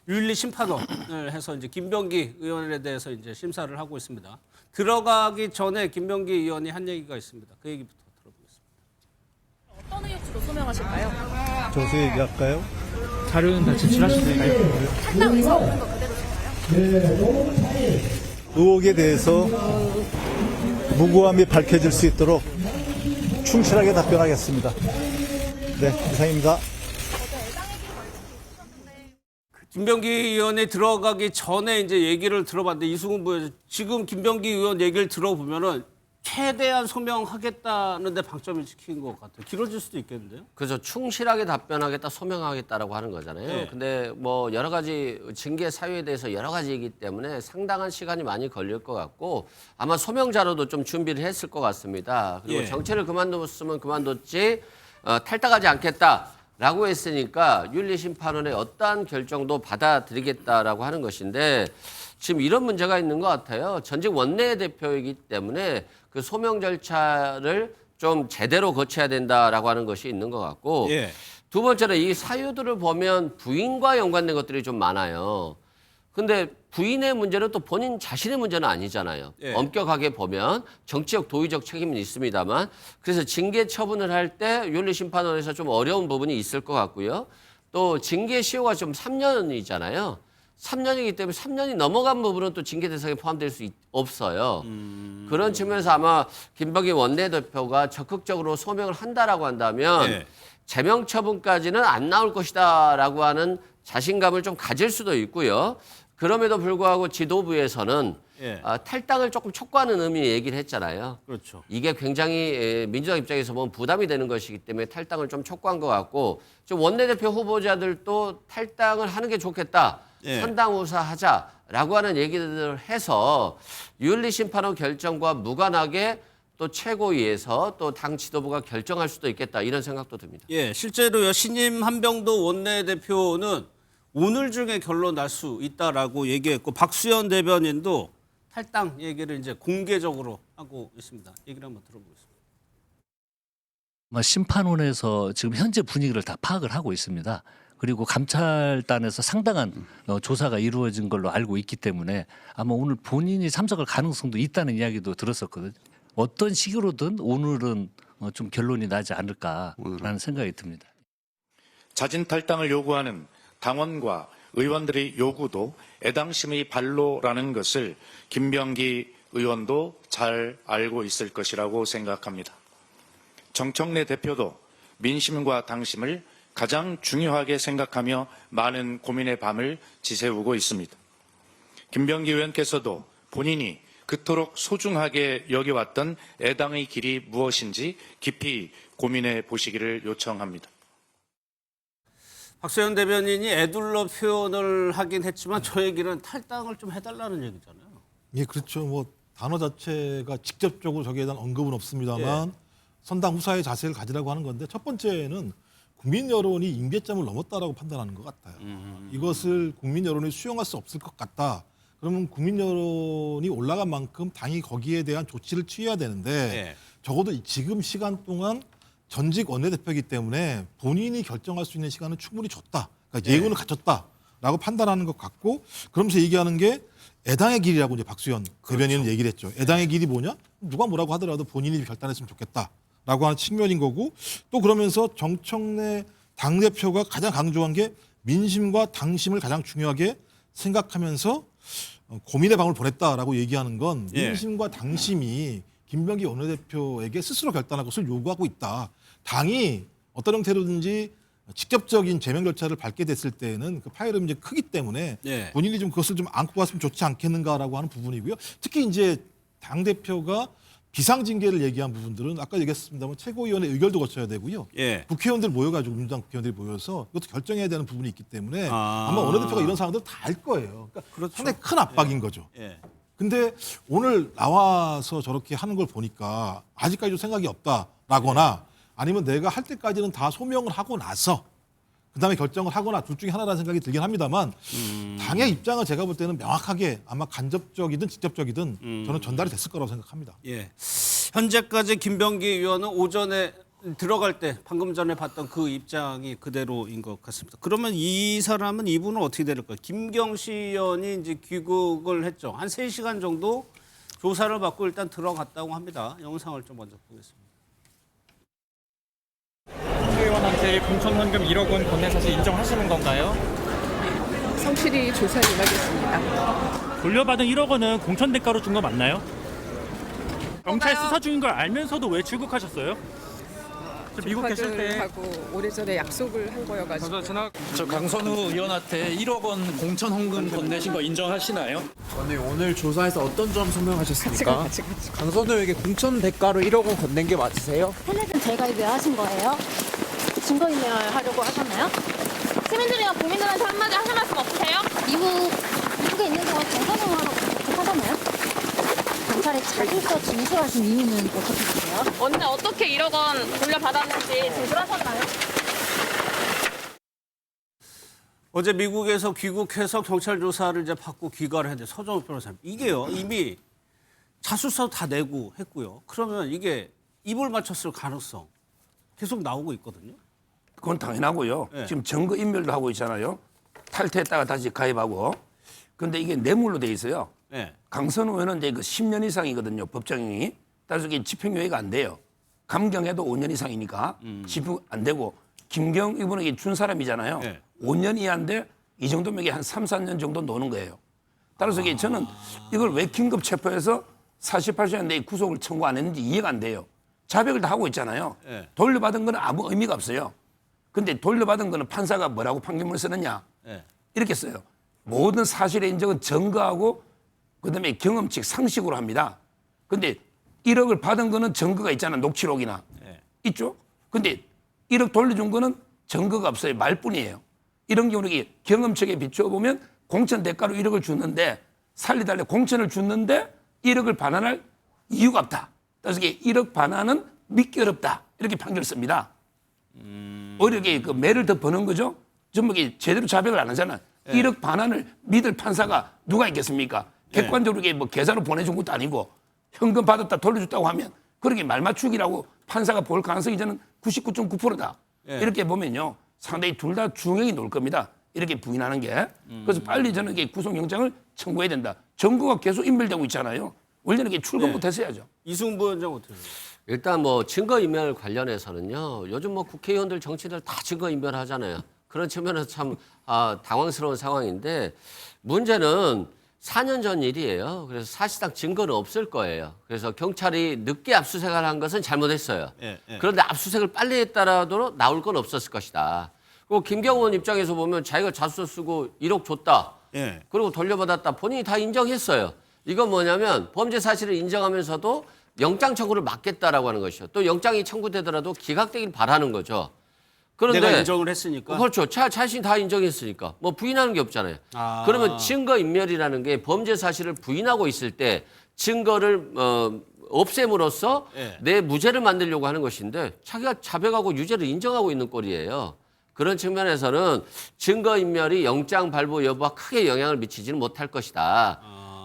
윤리 심판원을 해서 이제 김병기 의원에 대해서 이제 심사를 하고 있습니다. 들어가기 전에 김병기 의원이 한 얘기가 있습니다. 그 얘기부터 들어보겠습니다. 어떤 의혹으로 소명하실까요? 저수 얘기할까요? 자료는 다 제출하셨나요? 탈당 의사 없는 거 그대로신가요? 의혹에 대해서 무고함이 밝혀질 수 있도록 충실하게 답변하겠습니다. 네, 이상입니다. 김병기 의원이 들어가기 전에 이제 얘기를 들어봤는데 이수근 부회장 지금 김병기 의원 얘기를 들어보면은 최대한 소명하겠다는 데 방점을 찍힌 것 같아요. 길어질 수도 있겠는데요? 그래서 충실하게 답변하겠다, 소명하겠다라고 하는 거잖아요. 네. 근데 뭐 여러 가지 징계 사유에 대해서 여러 가지이기 때문에 상당한 시간이 많이 걸릴 것 같고 아마 소명 자료도 좀 준비를 했을 것 같습니다. 그리고 예. 정치를 그만뒀으면 그만뒀지 탈당하지 않겠다라고 했으니까 윤리심판원의 어떠한 결정도 받아들이겠다라고 하는 것인데 지금 이런 문제가 있는 것 같아요. 전직 원내대표이기 때문에 그 소명 절차를 좀 제대로 거쳐야 된다라고 하는 것이 있는 것 같고 예. 두 번째는 이 사유들을 보면 부인과 연관된 것들이 좀 많아요. 근데 부인의 문제는 또 본인 자신의 문제는 아니잖아요. 예. 엄격하게 보면 정치적 도의적 책임은 있습니다만 그래서 징계 처분을 할 때 윤리심판원에서 좀 어려운 부분이 있을 것 같고요. 또 징계 시효가 좀 3년이잖아요. 3년이기 때문에 3년이 넘어간 부분은 또 징계 대상에 포함될 수 없어요. 그런 측면에서 아마 김병기 원내대표가 적극적으로 소명을 한다라고 한다면 네. 제명 처분까지는 안 나올 것이다라고 하는 자신감을 좀 가질 수도 있고요. 그럼에도 불구하고 지도부에서는 예. 탈당을 조금 촉구하는 의미 얘기를 했잖아요. 그렇죠. 이게 굉장히 민주당 입장에서 보면 부담이 되는 것이기 때문에 탈당을 좀 촉구한 것 같고 좀 원내대표 후보자들도 탈당을 하는 게 좋겠다. 예. 선당우사하자라고 하는 얘기들을 해서 윤리심판원 결정과 무관하게 또 최고위에서 또 당 지도부가 결정할 수도 있겠다 이런 생각도 듭니다. 예, 실제로요. 신임 한병도 원내대표는 오늘 중에 결론 날 수 있다라고 얘기했고 박수현 대변인도 탈당 얘기를 이제 공개적으로 하고 있습니다. 얘기를 한번 들어보겠습니다. 심판원에서 지금 현재 분위기를 다 파악을 하고 있습니다. 그리고 감찰단에서 상당한 조사가 이루어진 걸로 알고 있기 때문에 아마 오늘 본인이 참석할 가능성도 있다는 이야기도 들었었거든요. 어떤 식으로든 오늘은 좀 결론이 나지 않을까라는 생각이 듭니다. 자진 탈당을 요구하는 당원과 의원들의 요구도 애당심의 발로라는 것을 김병기 의원도 잘 알고 있을 것이라고 생각합니다. 정청래 대표도 민심과 당심을 가장 중요하게 생각하며 많은 고민의 밤을 지새우고 있습니다. 김병기 의원께서도 본인이 그토록 소중하게 여겨왔던 애당의 길이 무엇인지 깊이 고민해 보시기를 요청합니다. 박수현 대변인이 애둘러 표현을 하긴 했지만 저 얘기는 탈당을 좀 해달라는 얘기잖아요. 예, 그렇죠. 뭐 단어 자체가 직접적으로 저기에 대한 언급은 없습니다만 선당 후사의 자세를 가지라고 하는 건데 첫 번째는 국민 여론이 임계점을 넘었다라고 판단하는 것 같아요. 이것을 국민 여론이 수용할 수 없을 것 같다. 그러면 국민 여론이 올라간 만큼 당이 거기에 대한 조치를 취해야 되는데 적어도 지금 시간 동안 전직 원내대표이기 때문에 본인이 결정할 수 있는 시간은 충분히 줬다. 그러니까 예우는 갖췄다라고 판단하는 것 같고 그러면서 얘기하는 게 애당의 길이라고 이제 박수현 대변인은 얘기를 했죠. 애당의 길이 뭐냐? 누가 뭐라고 하더라도 본인이 결단했으면 좋겠다라고 하는 측면인 거고 또 그러면서 정청래 당대표가 가장 강조한 게 민심과 당심을 가장 중요하게 생각하면서 고민의 방을 보냈다라고 얘기하는 건 민심과 당심이 김병기 원내대표에게 스스로 결단할 것을 요구하고 있다. 당이 어떤 형태로든지 직접적인 제명 절차를 밟게 됐을 때는 그 파열음이 이제 크기 때문에 본인이 좀 그것을 좀 안고 갔으면 좋지 않겠는가라고 하는 부분이고요. 특히 이제 당 대표가 비상징계를 얘기한 부분들은 아까 얘기했습니다만 최고위원회 의결도 거쳐야 되고요. 국회의원들 모여가지고 민주당 국회의원들이 모여서 이것도 결정해야 되는 부분이 있기 때문에 아마 원내대표가 이런 상황들 다 알 거예요. 그러니까 상당히 큰 압박인 거죠. 근데 오늘 나와서 저렇게 하는 걸 보니까 아직까지도 생각이 없다라거나 아니면 내가 할 때까지는 다 소명을 하고 나서 그다음에 결정을 하거나 둘 중에 하나라는 생각이 들긴 합니다만 당의 입장은 제가 볼 때는 명확하게 아마 간접적이든 직접적이든 저는 전달이 됐을 거라고 생각합니다. 현재까지 김병기 의원은 오전에 들어갈 때 방금 전에 봤던 그 입장이 그대로인 것 같습니다. 그러면 이분은 어떻게 될까요? 김경시 의원이 이제 귀국을 했죠. 한 3시간 정도 조사를 받고 일단 들어갔다고 합니다. 영상을 좀 먼저 보겠습니다. 의원한테 공천 헌금 1억 원 건넨 사실 인정하시는 건가요? 성실히 조사에 임하겠습니다. 돌려받은 1억 원은 공천 대가로 준 거 맞나요? 경찰 수사 중인 걸 알면서도 왜 출국하셨어요? 미국 계실 때 하고 오래전에 약속을 한 거여가지고. 저 강선우 의원한테 1억 원 공천 헌금 건네신 거 인정하시나요? 아니 오늘 조사에서 어떤 점 설명하셨습니까? 같이. 강선우에게 공천 대가로 1억 원 건넨 게 맞으세요? 텔레비전 재가입을 하신 거예요? 증거인멸 하려고 하셨나요? 시민들이나 국민들한테 한마디 하실 말씀 없으세요? 미국에 있는 동안 경선을 하라고 부탁하잖아요? 경찰에 자기서 진술하신 이유는 어떻게 되세요? 언제 어떻게 1억 원 돌려받았는지 진술하셨나요? 어제 미국에서 귀국해서 경찰 조사를 이제 받고 귀가를 했는데 서정욱 변호사님 이게요 이미 자수서 다 내고 했고요. 그러면 이게 입을 맞췄을 가능성 계속 나오고 있거든요. 그건 당연하고요. 지금 증거 인멸도 하고 있잖아요. 탈퇴했다가 다시 가입하고. 그런데 이게 뇌물로 돼 있어요. 강선우 의원은 이제 그 10년 이상이거든요. 법정형이. 따라서 이게 집행유예가 안 돼요. 감경해도 5년 이상이니까 집행 안 되고 김경 이분은 이게 준 사람이잖아요. 5년 이하인데 이 정도면 이게 한 3, 4년 정도 노는 거예요. 따라서 이게 저는 이걸 왜 긴급 체포해서 48시간 내에 구속을 청구 안 했는지 이해가 안 돼요. 자백을 다 하고 있잖아요. 돌려받은 건 아무 의미가 없어요. 근데 돌려받은 거는 판사가 뭐라고 판결문을 쓰느냐 이렇게 써요. 모든 사실의 인정은 증거하고 그다음에 경험칙 상식으로 합니다. 근데 1억을 받은 거는 증거가 있잖아. 녹취록이나. 있죠? 근데 1억 돌려준 거는 증거가 없어요. 말뿐이에요. 이런 경우는 경험책에 비추어 보면 공천 대가로 1억을 줬는데 살리달래 공천을 줬는데 1억을 반환할 이유가 없다. 그래서 이게 1억 반환은 믿기 어렵다. 이렇게 판결을 씁니다. 오히려 이게 그 매를 더 버는 거죠. 전부 이게 제대로 자백을 안 하잖아. 1억 반환을 믿을 판사가 누가 있겠습니까? 객관적으로 이게 뭐 계좌로 보내준 것도 아니고 현금 받았다 돌려줬다고 하면 그렇게 말 맞추기라고 판사가 볼 가능성이 저는 99.9%다. 이렇게 보면요. 상당히 둘 다 중형이 놓을 겁니다. 이렇게 부인하는 게. 그래서 빨리 저는 이게 구속영장을 청구해야 된다. 증거가 계속 인멸되고 있잖아요. 원래는 이게 출근부터 했어야죠. 이승훈 부원장 어떻게 해요? 일단 뭐 증거인멸 관련해서는요. 요즘 뭐 국회의원들 정치인들 다 증거인멸하잖아요. 그런 측면에서 참 당황스러운 상황인데 문제는 4년 전 일이에요. 그래서 사실상 증거는 없을 거예요. 그래서 경찰이 늦게 압수수색을 한 것은 잘못했어요. 그런데 압수수색을 빨리 했다라도 나올 건 없었을 것이다. 그리고 김경원 입장에서 보면 자기가 자수서 쓰고 1억 줬다. 그리고 돌려받았다. 본인이 다 인정했어요. 이건 뭐냐면 범죄 사실을 인정하면서도 영장 청구를 막겠다라고 하는 것이죠. 또 영장이 청구되더라도 기각되길 바라는 거죠. 그런데 내가 인정을 했으니까. 그렇죠. 자신이 다 인정했으니까. 뭐 부인하는 게 없잖아요. 그러면 증거인멸이라는 게 범죄 사실을 부인하고 있을 때 증거를 없앰으로써 내 무죄를 만들려고 하는 것인데 자기가 자백하고 유죄를 인정하고 있는 꼴이에요. 그런 측면에서는 증거인멸이 영장 발부 여부와 크게 영향을 미치지는 못할 것이다.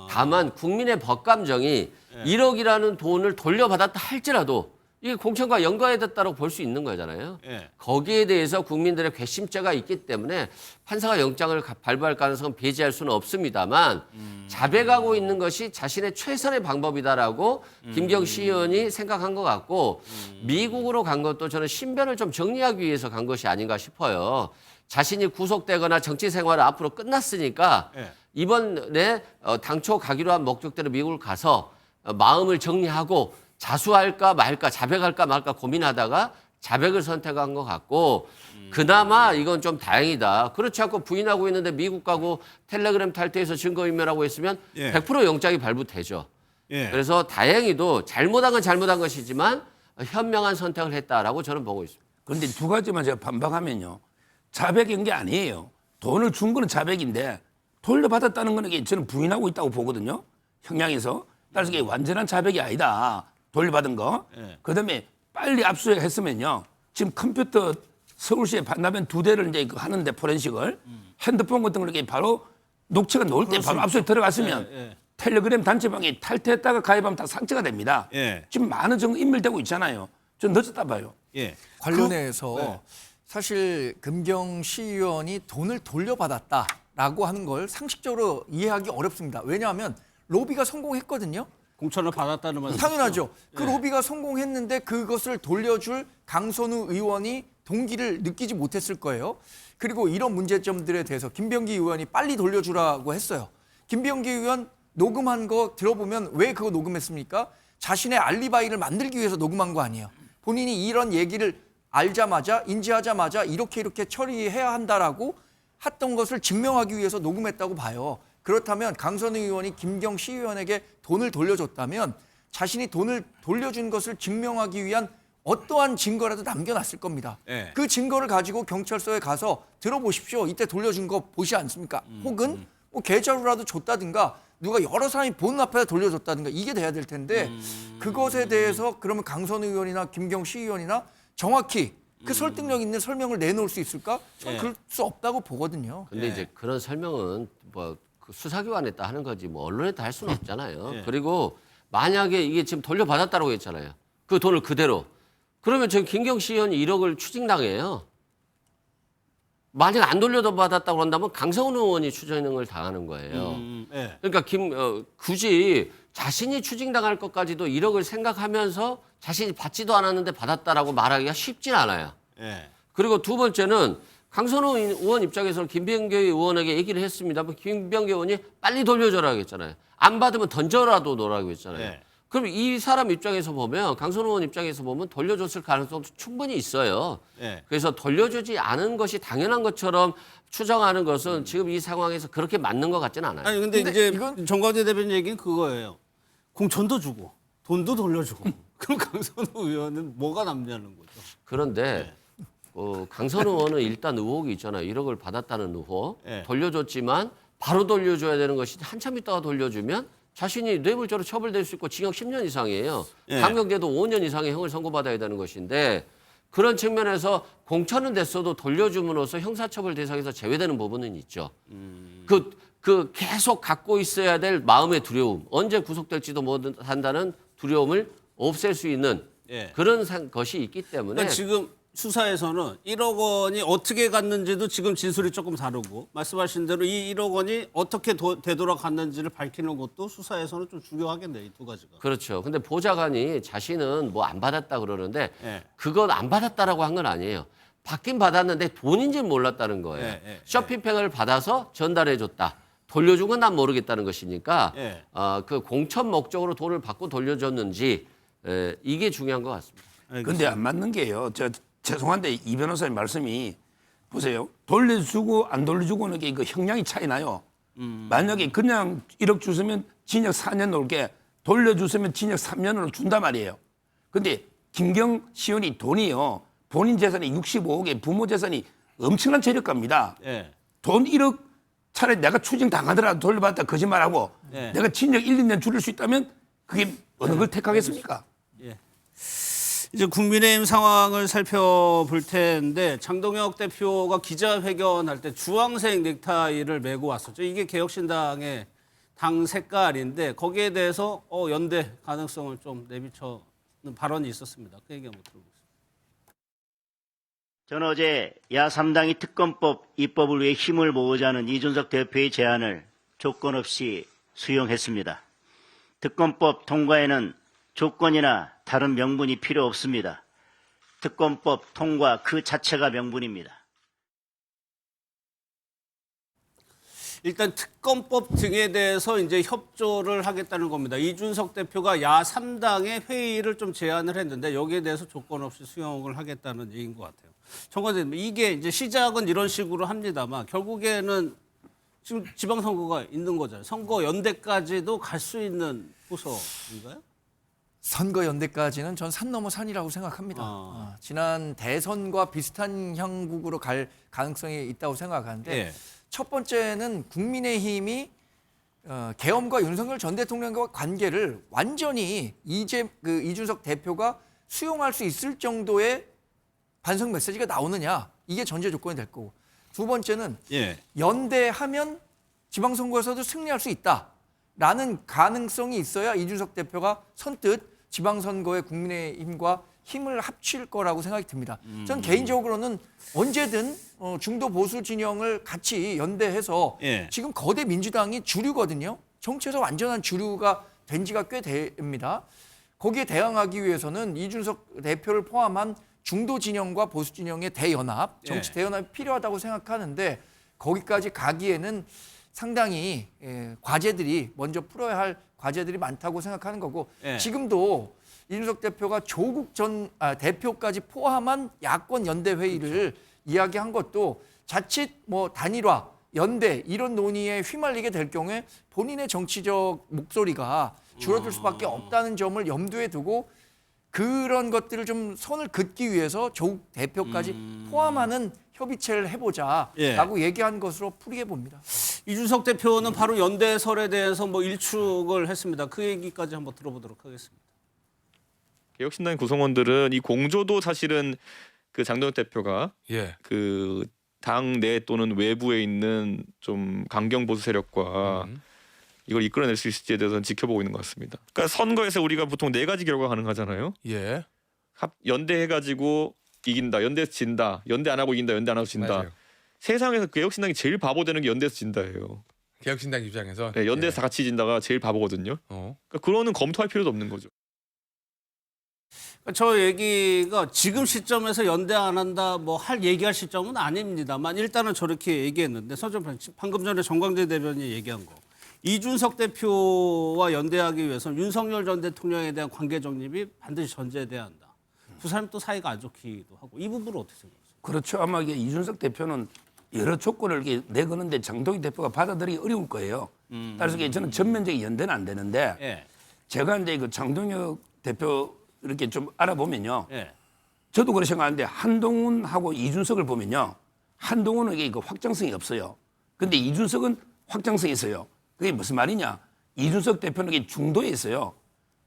다만 국민의 법감정이 1억이라는 돈을 돌려받았다 할지라도 이게 공천과 연관됐다고 볼 수 있는 거잖아요. 거기에 대해서 국민들의 괘씸죄가 있기 때문에 판사가 영장을 발부할 가능성은 배제할 수는 없습니다만 자백하고 있는 것이 자신의 최선의 방법이다라고 김경시 의원이 생각한 것 같고 미국으로 간 것도 저는 신변을 좀 정리하기 위해서 간 것이 아닌가 싶어요. 자신이 구속되거나 정치 생활을 앞으로 끝났으니까 이번에 당초 가기로 한 목적대로 미국을 가서 마음을 정리하고 자수할까 말까 자백할까 말까 고민하다가 자백을 선택한 것 같고 그나마 이건 좀 다행이다. 그렇지 않고 부인하고 있는데 미국 가고 텔레그램 탈퇴해서 증거인멸하고 했으면 100% 영장이 발부되죠. 그래서 다행히도 잘못한 건 잘못한 것이지만 현명한 선택을 했다라고 저는 보고 있습니다. 그런데 두 가지만 제가 반박하면요. 자백인 게 아니에요. 돈을 준 거는 자백인데 돌려받았다는 거는 저는 부인하고 있다고 보거든요. 형량에서. 따라서 이게 완전한 자백이 아니다. 돌려받은 거. 그다음에 빨리 압수했으면요. 지금 컴퓨터 서울시에 반납한 2대를 이제 하는데 포렌식을 핸드폰 같은 걸 이렇게 바로 녹취가 나올 때 바로 압수에 들어갔으면 텔레그램 단체방에 탈퇴했다가 가입하면 다 삭제가 됩니다. 지금 많은 증거 인멸되고 있잖아요. 좀 늦었다 봐요. 관련해서 사실 금경시 의원이 돈을 돌려받았다라고 하는 걸 상식적으로 이해하기 어렵습니다. 왜냐하면 로비가 성공했거든요. 공천을 받았다는 말씀. 당연하죠. 그 로비가 성공했는데 그것을 돌려줄 강선우 의원이 동기를 느끼지 못했을 거예요. 그리고 이런 문제점들에 대해서 김병기 의원이 빨리 돌려주라고 했어요. 김병기 의원 녹음한 거 들어보면 왜 그거 녹음했습니까? 자신의 알리바이를 만들기 위해서 녹음한 거 아니에요. 본인이 이런 얘기를 알자마자 인지하자마자 이렇게 처리해야 한다라고 했던 것을 증명하기 위해서 녹음했다고 봐요. 그렇다면 강선우 의원이 김경시 의원에게 돈을 돌려줬다면 자신이 돈을 돌려준 것을 증명하기 위한 어떠한 증거라도 남겨놨을 겁니다. 그 증거를 가지고 경찰서에 가서 들어보십시오. 이때 돌려준 거 보시지 않습니까? 혹은 뭐 계좌로라도 줬다든가 누가 여러 사람이 보는 앞에서 돌려줬다든가 이게 돼야 될 텐데 그것에 대해서 그러면 강선우 의원이나 김경시 의원이나 정확히 그 설득력 있는 설명을 내놓을 수 있을까? 저는 그럴 수 없다고 보거든요. 근데 이제 그런 설명은 뭐 수사기관에다 하는 거지 뭐 언론에다 할 수는 없잖아요. 그리고 만약에 이게 지금 돌려받았다고 했잖아요. 그 돈을 그대로. 그러면 저기 김경시 의원이 1억을 추징당해요. 만약 안 돌려받았다고 한다면 강성훈 의원이 추징을 당하는 거예요. 그러니까 굳이 자신이 추징당할 것까지도 1억을 생각하면서 자신이 받지도 않았는데 받았다라고 말하기가 쉽진 않아요. 그리고 두 번째는 강선우 의원 입장에서는 김병기 의원에게 얘기를 했습니다. 김병기 의원이 빨리 돌려줘라 했잖아요. 안 받으면 던져라도 놓으라고 했잖아요. 그럼 이 사람 입장에서 보면 강선우 의원 입장에서 보면 돌려줬을 가능성도 충분히 있어요. 예. 그래서 돌려주지 않은 것이 당연한 것처럼 추정하는 것은 지금 이 상황에서 그렇게 맞는 것 같지는 않아요. 아니 근데 이제 정광재 대변인 얘기는 그거예요. 공천도 주고 돈도 돌려주고 그럼 강선우 의원은 뭐가 남냐는 거죠. 그런데 강선우 의원은 일단 의혹이 있잖아요. 1억을 받았다는 의혹. 예. 돌려줬지만 바로 돌려줘야 되는 것이 한참 있다가 돌려주면 자신이 뇌물죄로 처벌될 수 있고 징역 10년 이상이에요. 예. 감경돼도 5년 이상의 형을 선고받아야 되는 것인데 그런 측면에서 공천은 됐어도 돌려줌으로써 형사처벌 대상에서 제외되는 부분은 있죠. 그 계속 갖고 있어야 될 마음의 두려움, 언제 구속될지도 못한다는 두려움을 없앨 수 있는 예. 그런 것이 있기 때문에 그러니까 지금 수사에서는 1억 원이 어떻게 갔는지도 지금 진술이 조금 다르고 말씀하신 대로 이 1억 원이 어떻게 되돌아갔는지를 밝히는 것도 수사에서는 좀 중요하겠네요. 이 두 가지가. 그렇죠. 근데 보좌관이 자신은 뭐 안 받았다 그러는데 예. 그건 안 받았다라고 한 건 아니에요. 받긴 받았는데 돈인지는 몰랐다는 거예요. 예. 쇼핑백을 받아서 전달해 줬다. 돌려준 건 난 모르겠다는 것이니까 예. 그 공천 목적으로 돈을 받고 돌려줬는지 이게 중요한 것 같습니다. 근데 안 맞는 게요. 죄송한데 이 변호사님 말씀이 보세요. 돌려주고 안 돌려주고는 게 그 형량이 차이 나요. 만약에 그냥 1억 주시면 징역 4년 놀게 돌려주시면 징역 3년으로 준단 말이에요. 근데 김경 시원이 돈이요. 본인 재산이 65억에 부모 재산이 엄청난 재력가입니다. 예. 돈 1억 차라리 내가 추징 당하더라도 돌려받았다 거짓말하고 예. 내가 징역 1, 2년 줄일 수 있다면 그게 어느 걸 택하겠습니까? 예. 이제 국민의힘 상황을 살펴볼 텐데 장동혁 대표가 기자회견할 때 주황색 넥타이를 메고 왔었죠. 이게 개혁신당의 당 색깔인데 거기에 대해서 연대 가능성을 좀 내비쳐는 발언이 있었습니다. 그 얘기 한번 들어보겠습니다. 저는 어제 야3당이 특검법 입법을 위해 힘을 모으자는 이준석 대표의 제안을 조건 없이 수용했습니다. 특검법 통과에는 조건이나 다른 명분이 필요 없습니다. 특검법 통과 그 자체가 명분입니다. 일단 특검법 등에 대해서 이제 협조를 하겠다는 겁니다. 이준석 대표가 야3당의 회의를 좀 제안을 했는데 여기에 대해서 조건 없이 수용을 하겠다는 얘기인 것 같아요. 정관님, 이게 이제 시작은 이런 식으로 합니다만 결국에는 지금 지방선거가 있는 거잖아요. 선거 연대까지도 갈 수 있는 부서인가요? 선거 연대까지는 전 산 넘어 산이라고 생각합니다. 지난 대선과 비슷한 형국으로 갈 가능성이 있다고 생각하는데 예. 첫 번째는 국민의힘이 계엄과 윤석열 전 대통령과 관계를 완전히 이준석 대표가 수용할 수 있을 정도의 반성 메시지가 나오느냐, 이게 전제 조건이 될 거고, 두 번째는 예. 연대하면 지방선거에서도 승리할 수 있다라는 가능성이 있어야 이준석 대표가 선뜻 지방선거에 국민의힘과 힘을 합칠 거라고 생각이 듭니다. 전 개인적으로는 언제든 중도 보수 진영을 같이 연대해서 예. 지금 거대 민주당이 주류거든요. 정치에서 완전한 주류가 된 지가 꽤 됩니다. 거기에 대항하기 위해서는 이준석 대표를 포함한 중도 진영과 보수 진영의 대연합, 정치 예. 대연합이 필요하다고 생각하는데 거기까지 가기에는 상당히 과제들이 먼저 풀어야 할 과제들이 많다고 생각하는 거고 예. 지금도 이준석 대표가 조국 전 대표까지 포함한 야권 연대 회의를 이야기한 것도 자칫 뭐 단일화, 연대 이런 논의에 휘말리게 될 경우에 본인의 정치적 목소리가 줄어들 수밖에 없다는 점을 염두에 두고 그런 것들을 좀 선을 긋기 위해서 조국 대표까지 포함하는 협의체를 해보자라고 얘기한 것으로 풀이해 봅니다. 이준석 대표는 바로 연대설에 대해서 뭐 일축을 했습니다. 그 얘기까지 한번 들어보도록 하겠습니다. 개혁신당 구성원들은 이 공조도 사실은 그 장동혁 대표가 그 당 내 또는 외부에 있는 좀 강경 보수 세력과 이걸 이끌어낼 수 있을지에 대해서는 지켜보고 있는 것 같습니다. 그러니까 선거에서 우리가 보통 4가지 결과가 가능하잖아요. 연대해가지고 이긴다, 연대에서 진다, 연대 안 하고 이긴다, 연대 안 하고 진다. 맞아요. 세상에서 개혁신당이 제일 바보 되는 게 연대에서 진다예요. 개혁신당 입장에서 네, 연대에서 다 같이 진다가 제일 바보거든요. 그러니까 그거는 검토할 필요도 없는 거죠. 저 얘기가 지금 시점에서 연대 안 한다 뭐 얘기할 시점은 아닙니다만 일단은 저렇게 얘기했는데 방금 전에 정광재 대변인이 얘기한 거 이준석 대표와 연대하기 위해서는 윤석열 전 대통령에 대한 관계 정립이 반드시 전제돼야 한다. 두 사람 또 사이가 안 좋기도 하고 이 부분을 어떻게 생각하세요? 그렇죠. 아마 이게 이준석 대표는 여러 조건을 이렇게 내거는데 장동희 대표가 받아들이기 어려울 거예요. 따라서 이게 저는 전면적인 연대는 안 되는데 예. 제가 이제 그 장동혁 대표 이렇게 좀 알아보면요. 예. 저도 그렇게 생각하는데 한동훈하고 이준석을 보면요. 한동훈은 이게 그 확장성이 없어요. 근데 이준석은 확장성이 있어요. 그게 무슨 말이냐? 이준석 대표는 이게 중도에 있어요.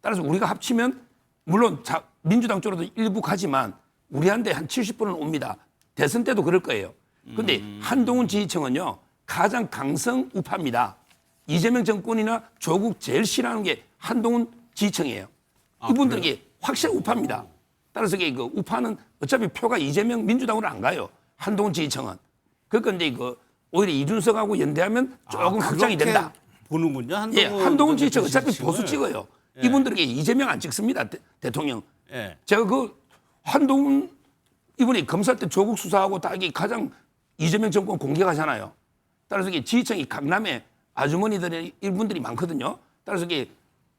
따라서 우리가 합치면 물론 민주당 쪽으로도 일부 가지만 우리한테 한 70%는 옵니다. 대선 때도 그럴 거예요. 근데 한동훈 지지층은요. 가장 강성 우파입니다. 이재명 정권이나 조국 제일 싫어하는 게 한동훈 지지층이에요. 이분들이 확실히 우파입니다. 따라서 그 우파는 어차피 표가 이재명 민주당으로 안 가요. 한동훈 지지층은. 그런데 오히려 이준석하고 연대하면 조금 확장이 된다. 보는군요. 한동훈 지지층 어차피 지지층을. 보수 찍어요. 예. 이분들에게 이재명 안 찍습니다. 대통령. 예. 제가 한동훈 이분이 검사 때 조국 수사하고 다 이게 가장 이재명 정권 공격하잖아요. 따라서 이게 지지층이 강남에 아주머니들의 일분들이 많거든요. 따라서 이게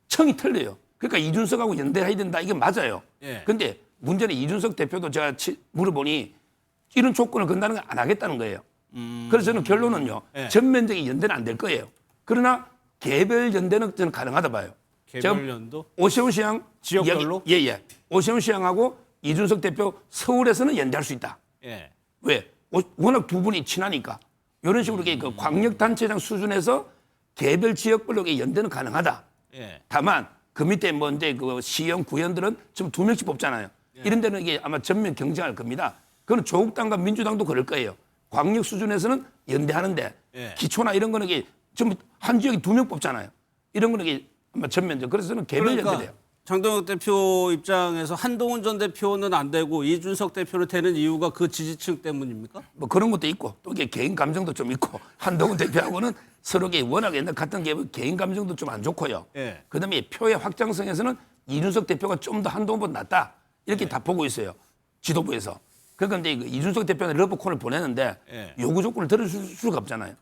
청이 틀려요. 그러니까 이준석하고 연대해야 된다. 이게 맞아요. 예. 근데 문제는 이준석 대표도 제가 물어보니 이런 조건을 건다는 건 안 하겠다는 거예요. 그래서 저는 결론은요. 예. 전면적인 연대는 안 될 거예요. 그러나 개별 연대는 저는 가능하다 봐요. 개별 연도? 오세훈 시장 지역별로? 예예. 오세훈 시장하고 이준석 대표 서울에서는 연대할 수 있다. 예. 왜? 워낙 두 분이 친하니까. 이런 식으로 그 광역단체장 수준에서 개별 지역별로 연대는 가능하다. 예. 다만 그 밑에 뭐 이제 그 시형 구현들은 지금 2명씩 뽑잖아요. 이런 데는 이게 아마 전면 경쟁할 겁니다. 그건 조국당과 민주당도 그럴 거예요. 광역 수준에서는 연대하는데 예. 기초나 이런 거는 이게 전부 한 지역에 2명 뽑잖아요. 이런 거는 이게 아마 전면적. 그래서 저는 개별 연대돼요. 장동혁 대표 입장에서 한동훈 전 대표는 안 되고 이준석 대표는 되는 이유가 그 지지층 때문입니까? 뭐 그런 것도 있고 또 이게 개인 감정도 좀 있고 한동훈 대표하고는 서로 워낙 옛날 같은 게 개인 감정도 좀 안 좋고요. 예. 그다음에 표의 확장성에서는 이준석 대표가 좀 더 한동훈보다 낫다 이렇게 다 보고 있어요. 지도부에서. 그런데 이준석 대표는 러브콜을 보내는데 예. 요구 조건을 들어줄 수가 없잖아요.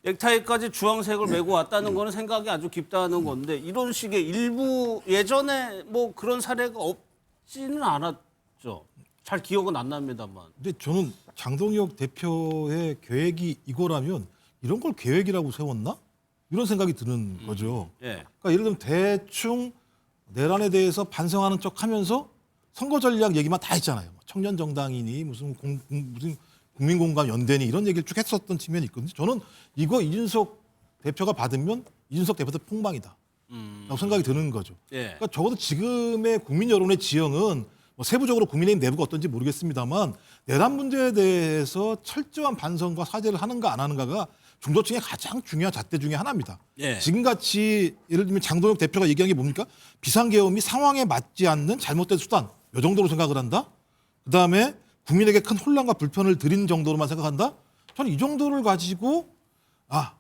넥타이까지 주황색을 메고 왔다는 거는 생각이 아주 깊다는 건데 이런 식의 일부 예전에 뭐 그런 사례가 없지는 않았죠. 잘 기억은 안 납니다만. 근데 저는 장동혁 대표의 계획이 이거라면 이런 걸 계획이라고 세웠나? 이런 생각이 드는 거죠. 예. 그러니까 예를 들면 대충 내란에 대해서 반성하는 척하면서 선거 전략 얘기만 다 했잖아요. 청년 정당이니 무슨 국민공감 연대니 이런 얘기를 쭉 했었던 측면이 있거든요. 저는 이거 이준석 대표가 받으면 이준석 대표도 폭망이다. 라고 생각이 드는 거죠. 예. 그러니까 적어도 지금의 국민 여론의 지형은 뭐 세부적으로 국민의힘 내부가 어떤지 모르겠습니다만 내란 문제에 대해서 철저한 반성과 사죄를 하는가 안 하는가가 중도층의 가장 중요한 잣대 중에 하나입니다. 예. 지금같이 예를 들면 장동혁 대표가 얘기한 게 뭡니까? 비상계엄이 상황에 맞지 않는 잘못된 수단 이 정도로 생각을 한다. 그다음에 국민에게 큰 혼란과 불편을 드린 정도로만 생각한다. 저는 이 정도를 가지고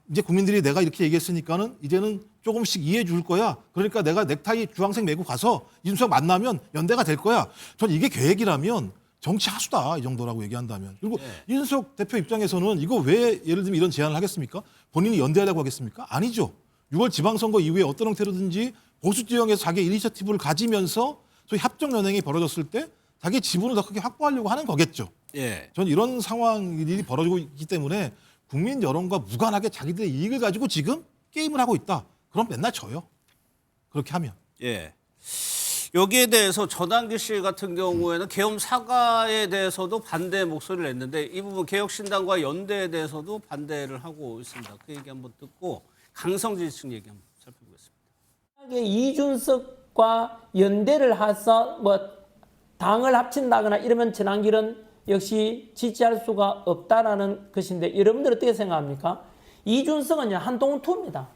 이제 국민들이 내가 이렇게 얘기했으니까는 이제는 조금씩 이해해 줄 거야. 그러니까 내가 넥타이 주황색 메고 가서 이준석 만나면 연대가 될 거야. 저는 이게 계획이라면 정치 하수다 이 정도라고 얘기한다면. 그리고 이준석 대표 입장에서는 이거 왜 예를 들면 이런 제안을 하겠습니까? 본인이 연대하려고 하겠습니까? 아니죠. 6월 지방선거 이후에 어떤 형태로든지 보수 지형에서 자기 이니셔티브를 가지면서 소위 합정 연행이 벌어졌을 때 자기 지분을 더 크게 확보하려고 하는 거겠죠. 예. 저는 이런 상황이 벌어지고 있기 때문에 국민 여론과 무관하게 자기들의 이익을 가지고 지금 게임을 하고 있다. 그럼 맨날 져요. 그렇게 하면. 예. 여기에 대해서 전환기 씨 같은 경우에는 계엄 사과에 대해서도 반대 목소리를 냈는데 이 부분 개혁신당과 연대에 대해서도 반대를 하고 있습니다. 그 얘기 한번 듣고 강성 지지층 얘기 한번 살펴보겠습니다. 이준석과 연대를 해서 당을 합친다거나 이러면 전환기는 역시 지지할 수가 없다라는 것인데 여러분들 어떻게 생각합니까? 이준석은 한동훈 투입니다.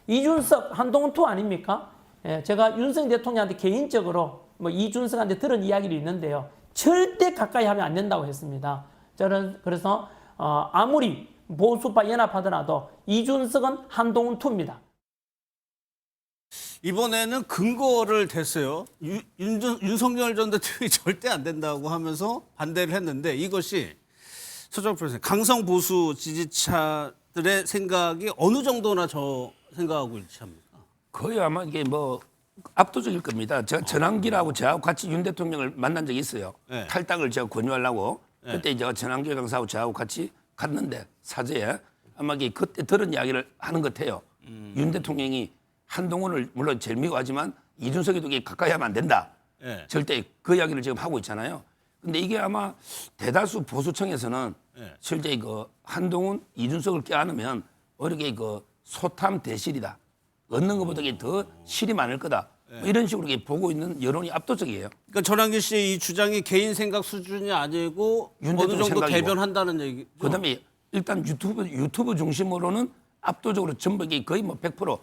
이준석 한동훈 투 아닙니까? 예, 제가 윤석열 대통령한테 개인적으로 이준석한테 들은 이야기도 있는데요. 절대 가까이 하면 안 된다고 했습니다. 저는 그래서 아무리 보수파 연합하더라도 이준석은 한동훈 투입니다. 이번에는 근거를 댔어요. 윤석열 전 대통령이 절대 안 된다고 하면서 반대를 했는데 이것이 서정 프로ፌ서 강성 보수 지지자들의 생각이 어느 정도나 생각하고 일치합니까? 거의 아마 이게 뭐 압도적일 겁니다. 제가 전환기라고 저하고 같이 윤 대통령을 만난 적이 있어요. 네. 탈당을 제가 권유하려고. 네. 그때 제가 전환기 강사하고 저하고 같이 갔는데 사제에 아마 이게 그때 들은 이야기를 하는 것 같아요. 윤 대통령이 한동훈을 물론 제일 미워하지만 이준석에도 이게 가까이 하면 안 된다. 네. 절대 그 이야기를 지금 하고 있잖아요. 근데 이게 아마 대다수 보수층에서는 네. 실제 그 한동훈, 이준석을 껴안으면 오히려 그 소탐 대실이다. 얻는 것보다 이게 더 실이 많을 거다. 뭐 이런 식으로 이렇게 보고 있는 여론이 압도적이에요. 그러니까 전환기 씨의 이 주장이 개인 생각 수준이 아니고 윤 어느 대통령 정도 생각이고. 대변한다는 얘기죠. 그다음에 일단 유튜브 중심으로는 압도적으로 전부 이게 거의 뭐 100%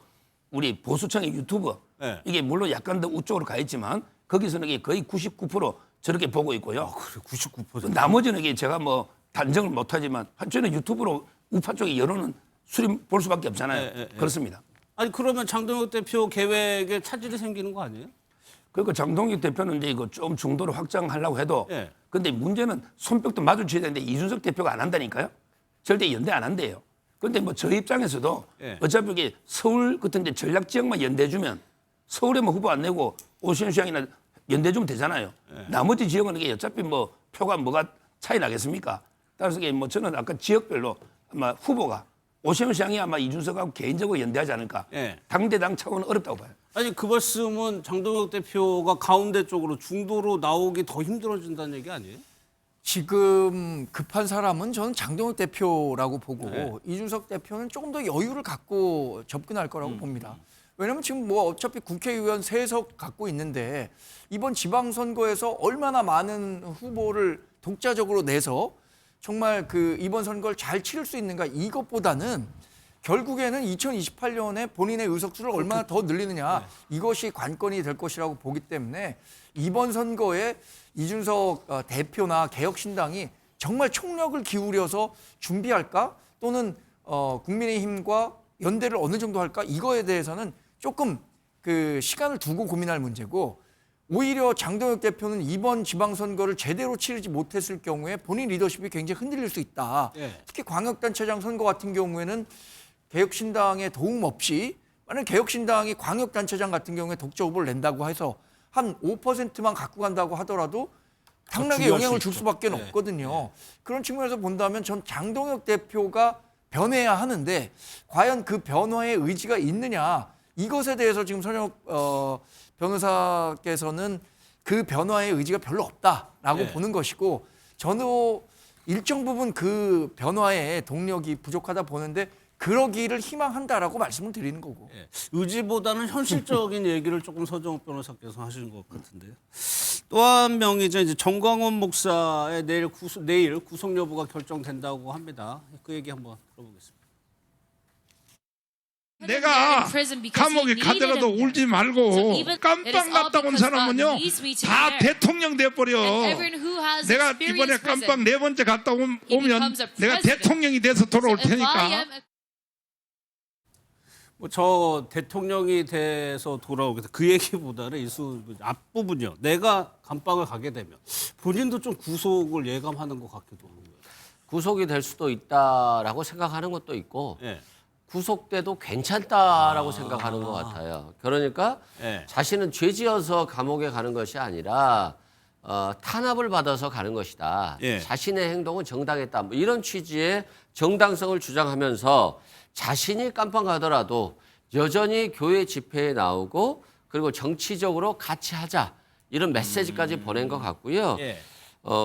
우리 보수층의 유튜브 네. 이게 물론 약간 더 우쪽으로 가 있지만 거기서는 이게 거의 99% 저렇게 보고 있고요. 그래 99%. 나머지는 이게 제가 뭐 단정을 못하지만 한쪽에는 유튜브로 우파 쪽의 여론은 수렴 볼 수밖에 없잖아요. 네. 그렇습니다. 아니 그러면 장동혁 대표 계획에 차질이 생기는 거 아니에요? 그러니까 장동혁 대표는 이제 이거 좀 중도를 확장하려고 해도 예. 근데 문제는 손뼉도 마주쳐야 되는데 이준석 대표가 안 한다니까요. 절대 연대 안 한대요. 근데 뭐 저희 입장에서도 예. 어차피 이게 서울 같은 데 전략 지역만 연대주면 서울에 뭐 후보 안 내고 오시안 시장이나 연대주면 되잖아요. 나머지 지역은 이게 어차피 뭐 표가 뭐가 차이 나겠습니까? 따라서 이게 뭐 저는 아까 지역별로 아마 후보가 오시안 시장이 아마 이준석하고 개인적으로 연대하지 않을까. 예. 당대당 차원은 어렵다고 봐요. 아니 그 말씀은 장동혁 대표가 가운데 쪽으로 중도로 나오기 더 힘들어진다는 얘기 아니에요? 지금 급한 사람은 저는 장동혁 대표라고 보고 네. 이준석 대표는 조금 더 여유를 갖고 접근할 거라고 봅니다. 왜냐하면 지금 뭐 어차피 국회의원 3석 갖고 있는데 이번 지방선거에서 얼마나 많은 후보를 독자적으로 내서 정말 그 이번 선거를 잘 치를 수 있는가 이것보다는 결국에는 2028년에 본인의 의석수를 얼마나 더 늘리느냐 이것이 관건이 될 것이라고 보기 때문에 이번 선거에 이준석 대표나 개혁신당이 정말 총력을 기울여서 준비할까 또는 국민의힘과 연대를 어느 정도 할까 이거에 대해서는 조금 그 시간을 두고 고민할 문제고 오히려 장동혁 대표는 이번 지방선거를 제대로 치르지 못했을 경우에 본인 리더십이 굉장히 흔들릴 수 있다. 예. 특히 광역단체장 선거 같은 경우에는 개혁신당의 도움 없이 만약 개혁신당이 광역단체장 같은 경우에 독자 후보를 낸다고 해서 한 5%만 갖고 간다고 하더라도 당락에 영향을 줄 수밖에 없거든요. 그런 측면에서 본다면 전 장동혁 대표가 변해야 하는데 과연 그 변화의 의지가 있느냐 이것에 대해서 지금 선혁 변호사께서는 그 변화의 의지가 별로 없다라고 보는 것이고 저는 일정 부분 그 변화의 동력이 부족하다 보는데 그러기를 희망한다라고 말씀을 드리는 거고. 예. 의지보다는 현실적인 얘기를 조금 서정욱 변호사께서 하시는 것 같은데요. 또 한 명이죠. 이제 정광훈 목사의 내일 구속 여부가 결정된다고 합니다. 그 얘기 한번 들어보겠습니다. 내가 감옥에 가더라도 울지 말고 깜빵 갔다 온 사람은요 다 대통령 돼버려. 내가 이번에 깜빵 4번째 갔다 오면 내가 대통령이 돼서 돌아올 테니까. 뭐 저 대통령이 돼서 돌아오겠다 그 얘기보다는 이 앞부분이요. 내가 감방을 가게 되면 본인도 좀 구속을 예감하는 것 같기도 하고요. 구속이 될 수도 있다라고 생각하는 것도 있고 예. 구속돼도 괜찮다라고 생각하는 것 같아요. 그러니까 예. 자신은 죄지어서 감옥에 가는 것이 아니라 탄압을 받아서 가는 것이다. 예. 자신의 행동은 정당했다. 뭐 이런 취지의 정당성을 주장하면서 자신이 깜빵 가더라도 여전히 교회 집회에 나오고 그리고 정치적으로 같이 하자 이런 메시지까지 보낸 것 같고요. 예.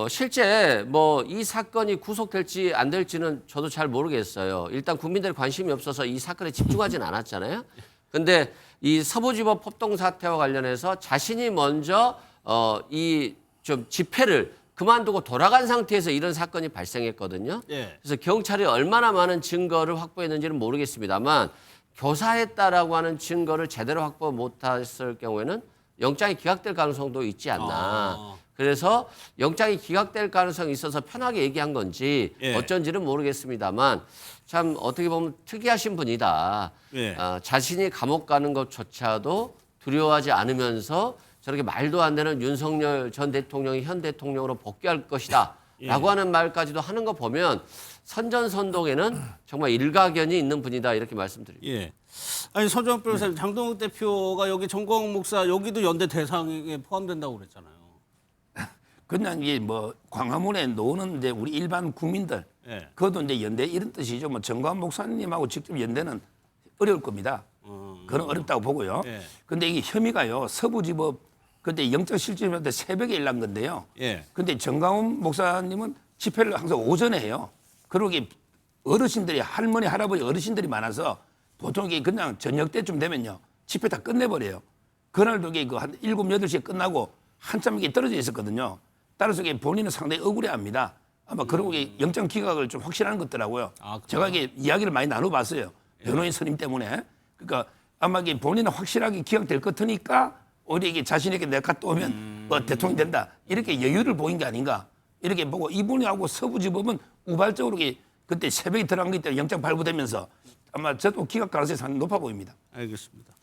실제 뭐 이 사건이 구속될지 안 될지는 저도 잘 모르겠어요. 일단 국민들 관심이 없어서 이 사건에 집중하진 않았잖아요. 근데 이 서부지법 폭동 사태와 관련해서 자신이 먼저 이 좀 집회를 그만두고 돌아간 상태에서 이런 사건이 발생했거든요. 예. 그래서 경찰이 얼마나 많은 증거를 확보했는지는 모르겠습니다만 교사했다라고 하는 증거를 제대로 확보 못했을 경우에는 영장이 기각될 가능성도 있지 않나. 그래서 영장이 기각될 가능성이 있어서 편하게 얘기한 건지 예. 어쩐지는 모르겠습니다만 참 어떻게 보면 특이하신 분이다. 예. 자신이 감옥 가는 것조차도 두려워하지 않으면서 저렇게 말도 안 되는 윤석열 전 대통령이 현 대통령으로 복귀할 것이다 라고 하는 말까지도 하는 거 보면 선전선동에는 정말 일가견이 있는 분이다 이렇게 말씀드립니다. 예. 아니 서정욱 변호사님, 장동욱 대표가 여기 정광훈 목사 여기도 연대 대상에 포함된다고 그랬잖아요. 그냥 이게 뭐 광화문에 노는 이제 우리 일반 국민들, 예. 그것도 이제 연대 이런 뜻이죠. 뭐 정광훈 목사님하고 직접 연대는 어려울 겁니다. 그건 어렵다고 보고요. 예. 근데 이게 혐의가요. 서부지법 그때 영장실질할 새벽에 일난 건데요. 예. 근데 정광훈 목사님은 집회를 항상 오전에 해요. 그러고 어르신들이 할머니 할아버지 어르신들이 많아서 보통 이게 그냥 저녁 때쯤 되면요 집회 다 끝내버려요. 그날도 이게 한 7, 8시에 끝나고 한참 이게 떨어져 있었거든요. 따라서 이게 본인은 상당히 억울해합니다. 아마 그러고 영장 기각을 좀 확실한 것 같더라고요. 제가 이게 이야기를 많이 나눠봤어요. 변호인 선임 때문에. 그러니까 아마 이게 본인은 확실하게 기각될 것 같으니까 오히려 이게 자신에게 내가 갔다 오면 뭐 대통령 된다. 이렇게 여유를 보인 게 아닌가. 이렇게 보고 이분하고 서부지법은 우발적으로 그때 새벽에 들어간 거기 때문에 영장 발부되면서 아마 저도 기각 가능성이 상당히 높아 보입니다. 알겠습니다.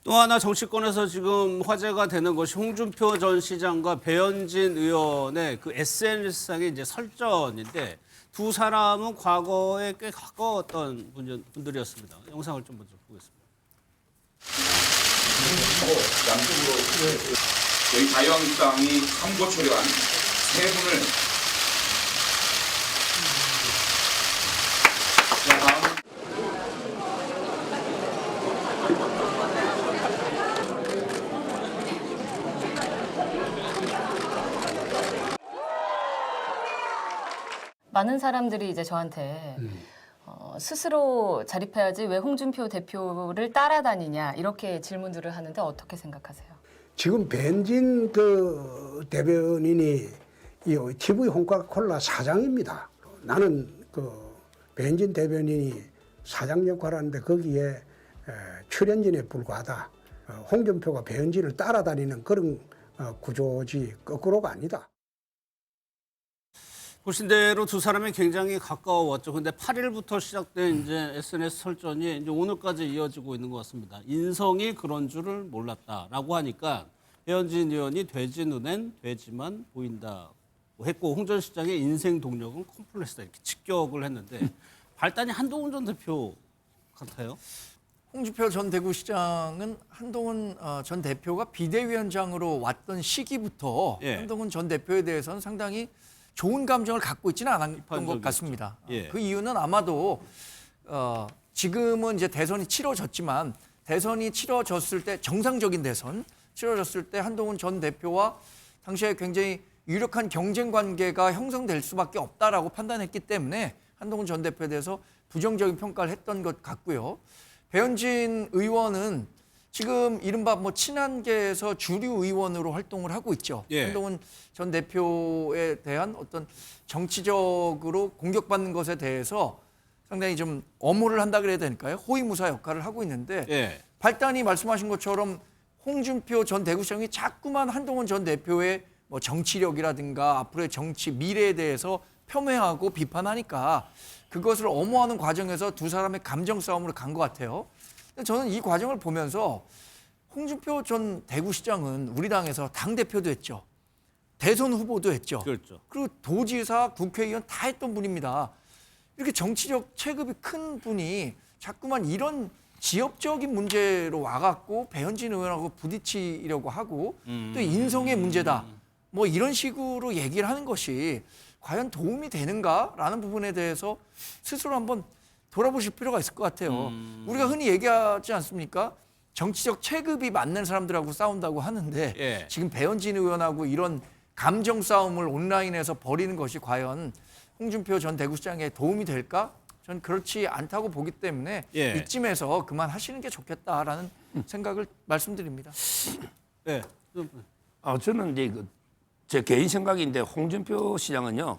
또 하나 정치권에서 지금 화제가 되는 것이 홍준표 전 시장과 배현진 의원의 그 SNS상의 이제 설전인데 두 사람은 과거에 꽤 가까웠던 분들이었습니다. 영상을 좀 먼저 보겠습니다. 양쪽으로 저희 자유한국당이 선거 초려한 세 분을 다음 많은 사람들이 이제 저한테 스스로 자립해야지 왜 홍준표 대표를 따라다니냐 이렇게 질문들을 하는데 어떻게 생각하세요? 지금 벤진 그 대변인이 이 TV 홍카콜라 사장입니다. 나는 그 벤진 대변인이 사장 역할을 하는데 거기에 출연진에 불과하다. 홍준표가 벤진을 따라다니는 그런 구조지 거꾸로가 아니다. 보신 대로 두 사람이 굉장히 가까웠죠. 근데 8일부터 시작된 이제 SNS 설전이 이제 오늘까지 이어지고 있는 것 같습니다. 인성이 그런 줄을 몰랐다라고 하니까 배현진 의원이 돼지 눈엔 돼지만 보인다고 했고 홍 전 시장의 인생 동력은 컴플렉스다 이렇게 직격을 했는데 발단이 한동훈 전 대표 같아요. 홍준표 전 대구시장은 한동훈 전 대표가 비대위원장으로 왔던 시기부터 한동훈 전 대표에 대해서는 상당히 좋은 감정을 갖고 있지는 않았던 것 같습니다. 그 이유는 아마도 지금은 이제 대선이 치러졌지만 대선이 치러졌을 때 정상적인 대선 치러졌을 때 한동훈 전 대표와 당시에 굉장히 유력한 경쟁 관계가 형성될 수밖에 없다라고 판단했기 때문에 한동훈 전 대표에 대해서 부정적인 평가를 했던 것 같고요. 배현진 의원은 지금 이른바 뭐 친한계에서 주류 의원으로 활동을 하고 있죠. 한동훈 전 대표에 대한 어떤 정치적으로 공격받는 것에 대해서 상당히 좀 엄호를 한다 그래야 될까요? 호위무사 역할을 하고 있는데 발단이 말씀하신 것처럼 홍준표 전 대구시장이 자꾸만 한동훈 전 대표의 뭐 정치력이라든가 앞으로의 정치 미래에 대해서 폄훼하고 비판하니까 그것을 엄호하는 과정에서 두 사람의 감정 싸움으로 간 것 같아요. 저는 이 과정을 보면서 홍준표 전 대구시장은 우리 당에서 당대표도 했죠. 대선 후보도 했죠. 그렇죠. 그리고 도지사, 국회의원 다 했던 분입니다. 이렇게 정치적 체급이 큰 분이 자꾸만 이런 지역적인 문제로 와갖고 배현진 의원하고 부딪히려고 하고 또 인성의 문제다. 뭐 이런 식으로 얘기를 하는 것이 과연 도움이 되는가라는 부분에 대해서 스스로 한번 돌아보실 필요가 있을 것 같아요. 우리가 흔히 얘기하지 않습니까? 정치적 체급이 맞는 사람들하고 싸운다고 하는데 지금 배현진 의원하고 이런 감정 싸움을 온라인에서 벌이는 것이 과연 홍준표 전 대구시장에 도움이 될까? 전 그렇지 않다고 보기 때문에 이쯤에서 그만하시는 게 좋겠다라는 생각을 말씀드립니다. 저는 이제 제 개인 생각인데 홍준표 시장은요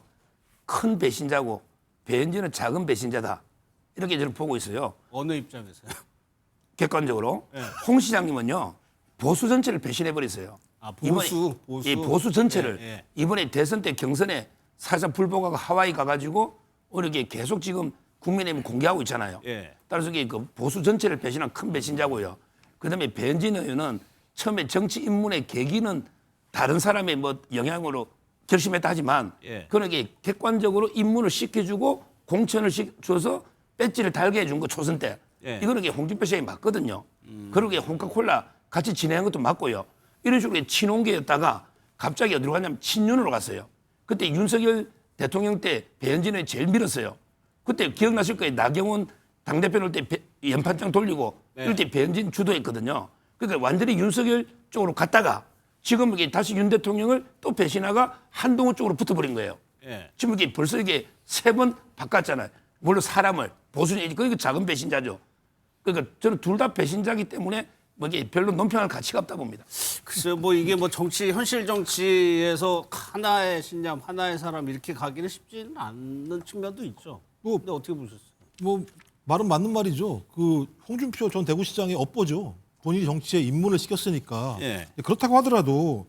큰 배신자고 배현진은 작은 배신자다. 이렇게 저는 보고 있어요. 어느 입장에서요? 객관적으로. 홍 시장님은요 보수 전체를 배신해 버렸어요. 보수 전체를 이번에 대선 때 경선에 사실상 불복하고 하와이 가가지고 이렇게 계속 지금 국민의힘 공개하고 있잖아요. 따라서 그 보수 전체를 배신한 큰 배신자고요. 그다음에 배현진 의원은 처음에 정치 입문의 계기는 다른 사람의 뭐 영향으로 결심했다 하지만 그런 게 객관적으로 입문을 시켜주고 공천을 줘서 배지를 달게 해준 거 초선 때 예. 이거는 홍준표 시장이 맞거든요. 그러게 홍카콜라 같이 진행한 것도 맞고요. 이런 식으로 친홍계였다가 갑자기 어디로 갔냐면 친윤으로 갔어요. 그때 윤석열 대통령 때 배현진을 제일 밀었어요. 그때 기억나실 거예요. 나경원 당대표는 때 연판장 돌리고 이럴 때 배현진 주도했거든요. 그러니까 완전히 윤석열 쪽으로 갔다가 지금 이게 다시 윤 대통령을 또 배신하가 한동훈 쪽으로 붙어버린 거예요. 예. 지금 이게 벌써 이게 3번 바꿨잖아요. 물론 사람을 보수니 그러니까 작은 배신자죠. 그러니까 저는 둘 다 배신자이기 때문에 뭐 이게 별로 논평할 가치가 없다 봅니다. 글쎄요, 뭐 이게 뭐 정치 현실 정치에서 하나의 신념, 하나의 사람 이렇게 가기는 쉽지는 않는 측면도 있죠. 뭐, 근데 어떻게 보셨어요? 뭐 말은 맞는 말이죠. 그 홍준표 전 대구시장의 업보죠. 본인이 정치에 입문을 시켰으니까. 예. 그렇다고 하더라도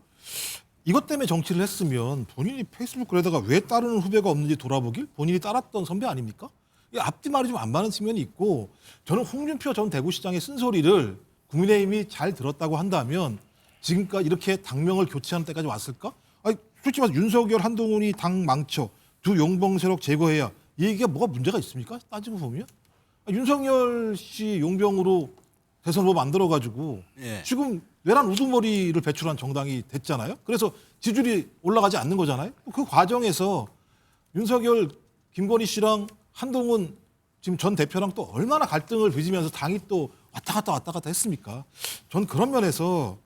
이것 때문에 정치를 했으면 본인이 페이스북 글에다가 왜 따르는 후배가 없는지 돌아보길 본인이 따랐던 선배 아닙니까? 이 앞뒤 말이 좀 안 맞는 측면이 있고 저는 홍준표 전 대구시장의 쓴소리를 국민의힘이 잘 들었다고 한다면 지금까지 이렇게 당명을 교체하는 때까지 왔을까? 아니, 솔직히 말해서 윤석열, 한동훈이 당 망쳐 두 용병 세력 제거해야 이게 뭐가 문제가 있습니까? 따지고 보면 윤석열 씨 용병으로 대선 후보 만들어가지고 예. 지금 외란 우두머리를 배출한 정당이 됐잖아요. 그래서 지지율이 올라가지 않는 거잖아요. 그 과정에서 윤석열, 김건희 씨랑 한동훈 지금 전 대표랑 또 얼마나 갈등을 빚으면서 당이 또 왔다 갔다 했습니까? 전 그런 면에서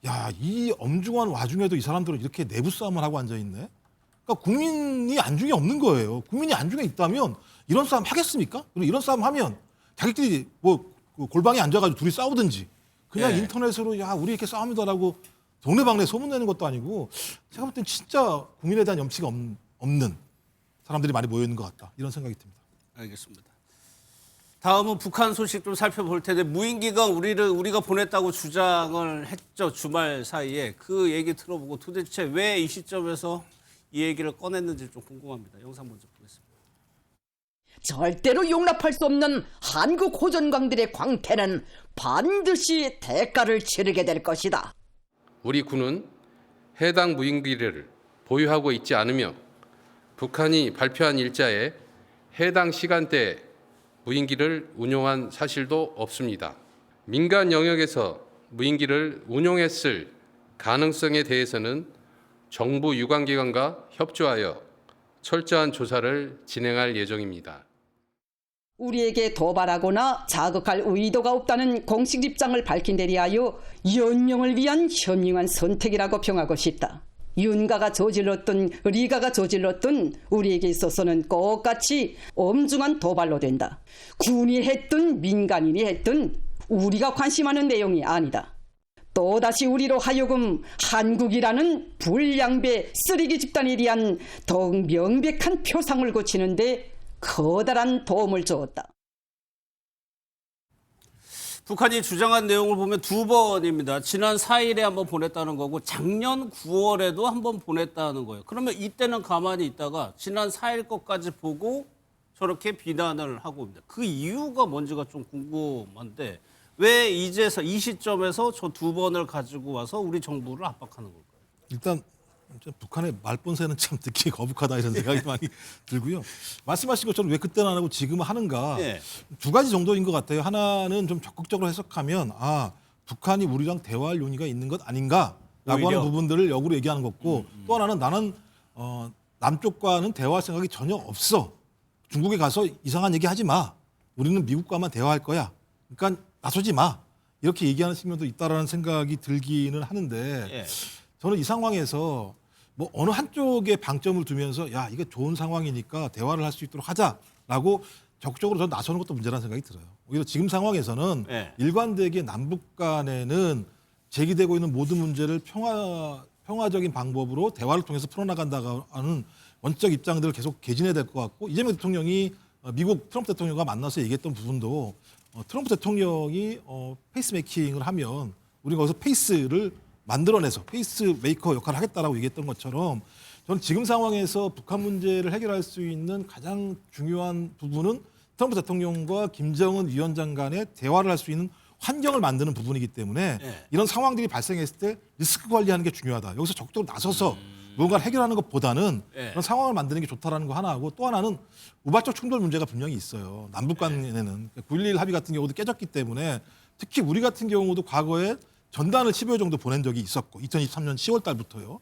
야, 이 엄중한 와중에도 이 사람들은 이렇게 내부 싸움을 하고 앉아있네. 그러니까 국민이 안중에 없는 거예요. 국민이 안중에 있다면 이런 싸움 하겠습니까? 그리고 이런 싸움 하면 자기들이 뭐 골방에 앉아가지고 둘이 싸우든지 그냥 예. 인터넷으로 야 우리 이렇게 싸움이다라고 동네방네 소문내는 것도 아니고 제가 볼 땐 진짜 국민에 대한 염치가 없는 사람들이 많이 모여 있는 것 같다 이런 생각이 듭니다. 알겠습니다. 다음은 북한 소식 좀 살펴볼 텐데 무인기가 우리가 보냈다고 주장을 했죠. 주말 사이에 그 얘기 들어보고 도대체 왜 이 시점에서 이 얘기를 꺼냈는지 좀 궁금합니다. 영상 먼저 보겠습니다. 절대로 용납할 수 없는 한국 호전광들의 광태는 반드시 대가를 치르게 될 것이다. 우리 군은 해당 무인기를 보유하고 있지 않으며 북한이 발표한 일자에 해당 시간대에 무인기를 운용한 사실도 없습니다. 민간 영역에서 무인기를 운용했을 가능성에 대해서는 정부 유관기관과 협조하여 철저한 조사를 진행할 예정입니다. 우리에게 도발하거나 자극할 의도가 없다는 공식 입장을 밝힌 데 대하여 연명을 위한 현명한 선택이라고 평하고 싶다. 윤가가 저질렀든 리가가 저질렀든 우리에게 있어서는 똑같이 엄중한 도발로 된다. 군이 했든 민간인이 했든 우리가 관심하는 내용이 아니다. 또다시 우리로 하여금 한국이라는 불량배 쓰레기 집단에 대한 더욱 명백한 표상을 고치는데 커다란 도움을 주었다. 북한이 주장한 내용을 보면 2번입니다. 지난 4일에 한번 보냈다는 거고 작년 9월에도 한번 보냈다는 거예요. 그러면 이때는 가만히 있다가 지난 4일 것까지 보고 저렇게 비난을 하고 있습니다. 그 이유가 뭔지가 좀 궁금한데 왜 이제서 이 시점에서 저 2번을 가지고 와서 우리 정부를 압박하는 걸까요? 일단 북한의 말본세는 참 듣기 거북하다 이런 생각이 많이 들고요. 말씀하신 것처럼 왜 그때는 안 하고 지금은 하는가. 예. 두 가지 정도인 것 같아요. 하나는 좀 적극적으로 해석하면 북한이 우리랑 대화할 용의가 있는 것 아닌가라고 오히려? 하는 부분들을 역으로 얘기하는 거고 또 하나는 나는 남쪽과는 대화할 생각이 전혀 없어. 중국에 가서 이상한 얘기 하지 마. 우리는 미국과만 대화할 거야. 그러니까 나서지 마. 이렇게 얘기하는 측면도 있다라는 생각이 들기는 하는데 예. 저는 이 상황에서 뭐 어느 한쪽에 방점을 두면서 야 이게 좋은 상황이니까 대화를 할 수 있도록 하자라고 적극적으로 저는 나서는 것도 문제라는 생각이 들어요. 오히려 지금 상황에서는 네. 일관되게 남북 간에는 제기되고 있는 모든 문제를 평화적인 방법으로 대화를 통해서 풀어나간다고 하는 원칙적 입장들을 계속 개진해야 될 것 같고 이재명 대통령이 미국 트럼프 대통령과 만나서 얘기했던 부분도 트럼프 대통령이 페이스메이킹을 하면 우리가 거기서 페이스를 만들어내서 페이스메이커 역할을 하겠다라고 얘기했던 것처럼 저는 지금 상황에서 북한 문제를 해결할 수 있는 가장 중요한 부분은 트럼프 대통령과 김정은 위원장 간의 대화를 할 수 있는 환경을 만드는 부분이기 때문에 이런 상황들이 발생했을 때 리스크 관리하는 게 중요하다. 여기서 적극적으로 나서서 무언가를 해결하는 것보다는 예. 그런 상황을 만드는 게 좋다라는 거 하나하고 또 하나는 우발적 충돌 문제가 분명히 있어요. 남북 간에는 9.11 합의 같은 경우도 깨졌기 때문에 특히 우리 같은 경우도 과거에 전단을 10여 정도 보낸 적이 있었고 2023년 10월 달부터요.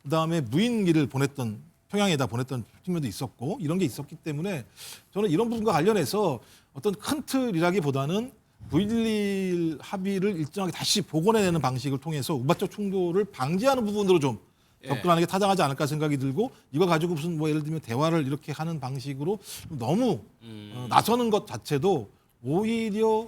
그다음에 무인기를 보냈던 평양에다 보냈던 측면도 있었고 이런 게 있었기 때문에 저는 이런 부분과 관련해서 어떤 큰 틀이라기보다는 9.11 합의를 일정하게 다시 복원해내는 방식을 통해서 우발적 충돌을 방지하는 부분으로 좀 접근하는 게 타당하지 않을까 생각이 들고 이거 가지고 무슨 뭐 예를 들면 대화를 이렇게 하는 방식으로 너무 나서는 것 자체도 오히려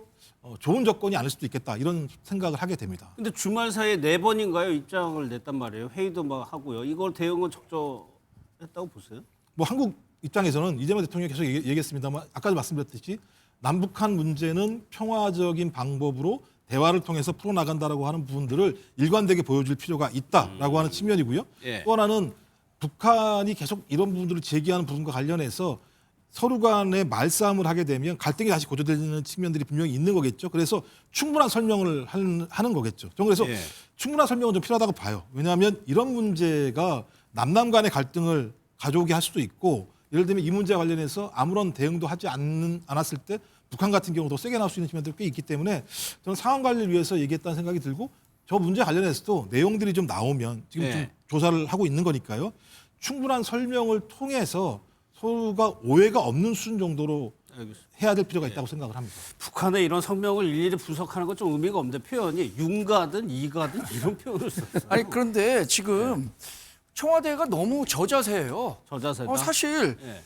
좋은 조건이 아닐 수도 있겠다 이런 생각을 하게 됩니다. 근데 주말 사이에 4번인가요? 입장을 냈단 말이에요. 회의도 막 하고요. 이걸 대응은 적절했다고 보세요? 뭐 한국 입장에서는 이재명 대통령이 계속 얘기했습니다만 아까도 말씀드렸듯이 남북한 문제는 평화적인 방법으로 대화를 통해서 풀어나간다라고 하는 부분들을 일관되게 보여줄 필요가 있다라고 하는 측면이고요. 예. 또 하나는 북한이 계속 이런 부분들을 제기하는 부분과 관련해서 서로 간에 말싸움을 하게 되면 갈등이 다시 고조되는 측면들이 분명히 있는 거겠죠. 그래서 충분한 설명을 하는 거겠죠. 저는 그래서 예. 충분한 설명은 좀 필요하다고 봐요. 왜냐하면 이런 문제가 남남 간의 갈등을 가져오게 할 수도 있고 예를 들면 이 문제와 관련해서 아무런 대응도 하지 않았을 때 북한 같은 경우도 세게 나올 수 있는 측면들이 꽤 있기 때문에 저는 상황 관리를 위해서 얘기했다는 생각이 들고 저 문제 관련해서도 내용들이 좀 나오면 지금 네. 좀 조사를 하고 있는 거니까요. 충분한 설명을 통해서 서로가 오해가 없는 수준 정도로 해야 될 필요가 있다고 생각을 합니다. 북한의 이런 성명을 일일이 분석하는 건 좀 의미가 없는데 표현이 윤가든 이가든 이런 표현을 썼어요. 아니 그런데 지금 청와대가 너무 저자세예요. 저자세다. 사실 예.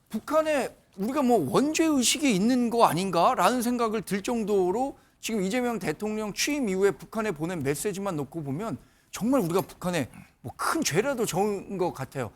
북한에 우리가 뭐 원죄 의식이 있는 거 아닌가라는 생각을 들 정도로 지금 이재명 대통령 취임 이후에 북한에 보낸 메시지만 놓고 보면 정말 우리가 북한에 뭐 큰 죄라도 적은 것 같아요.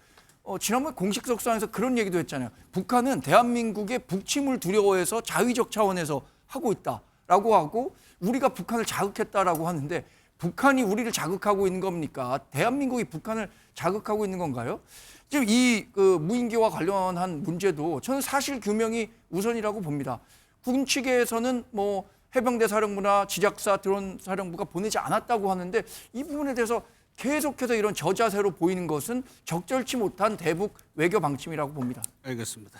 지난번 공식 석상에서 그런 얘기도 했잖아요. 북한은 대한민국의 북침을 두려워해서 자위적 차원에서 하고 있다라고 하고 우리가 북한을 자극했다라고 하는데 북한이 우리를 자극하고 있는 겁니까? 대한민국이 북한을 자극하고 있는 건가요? 지금 이 무인기와 관련한 문제도 저는 사실 규명이 우선이라고 봅니다. 군 측에서는 뭐 해병대 사령부나 지작사 드론 사령부가 보내지 않았다고 하는데 이 부분에 대해서 계속해서 이런 저자세로 보이는 것은 적절치 못한 대북 외교 방침이라고 봅니다. 알겠습니다.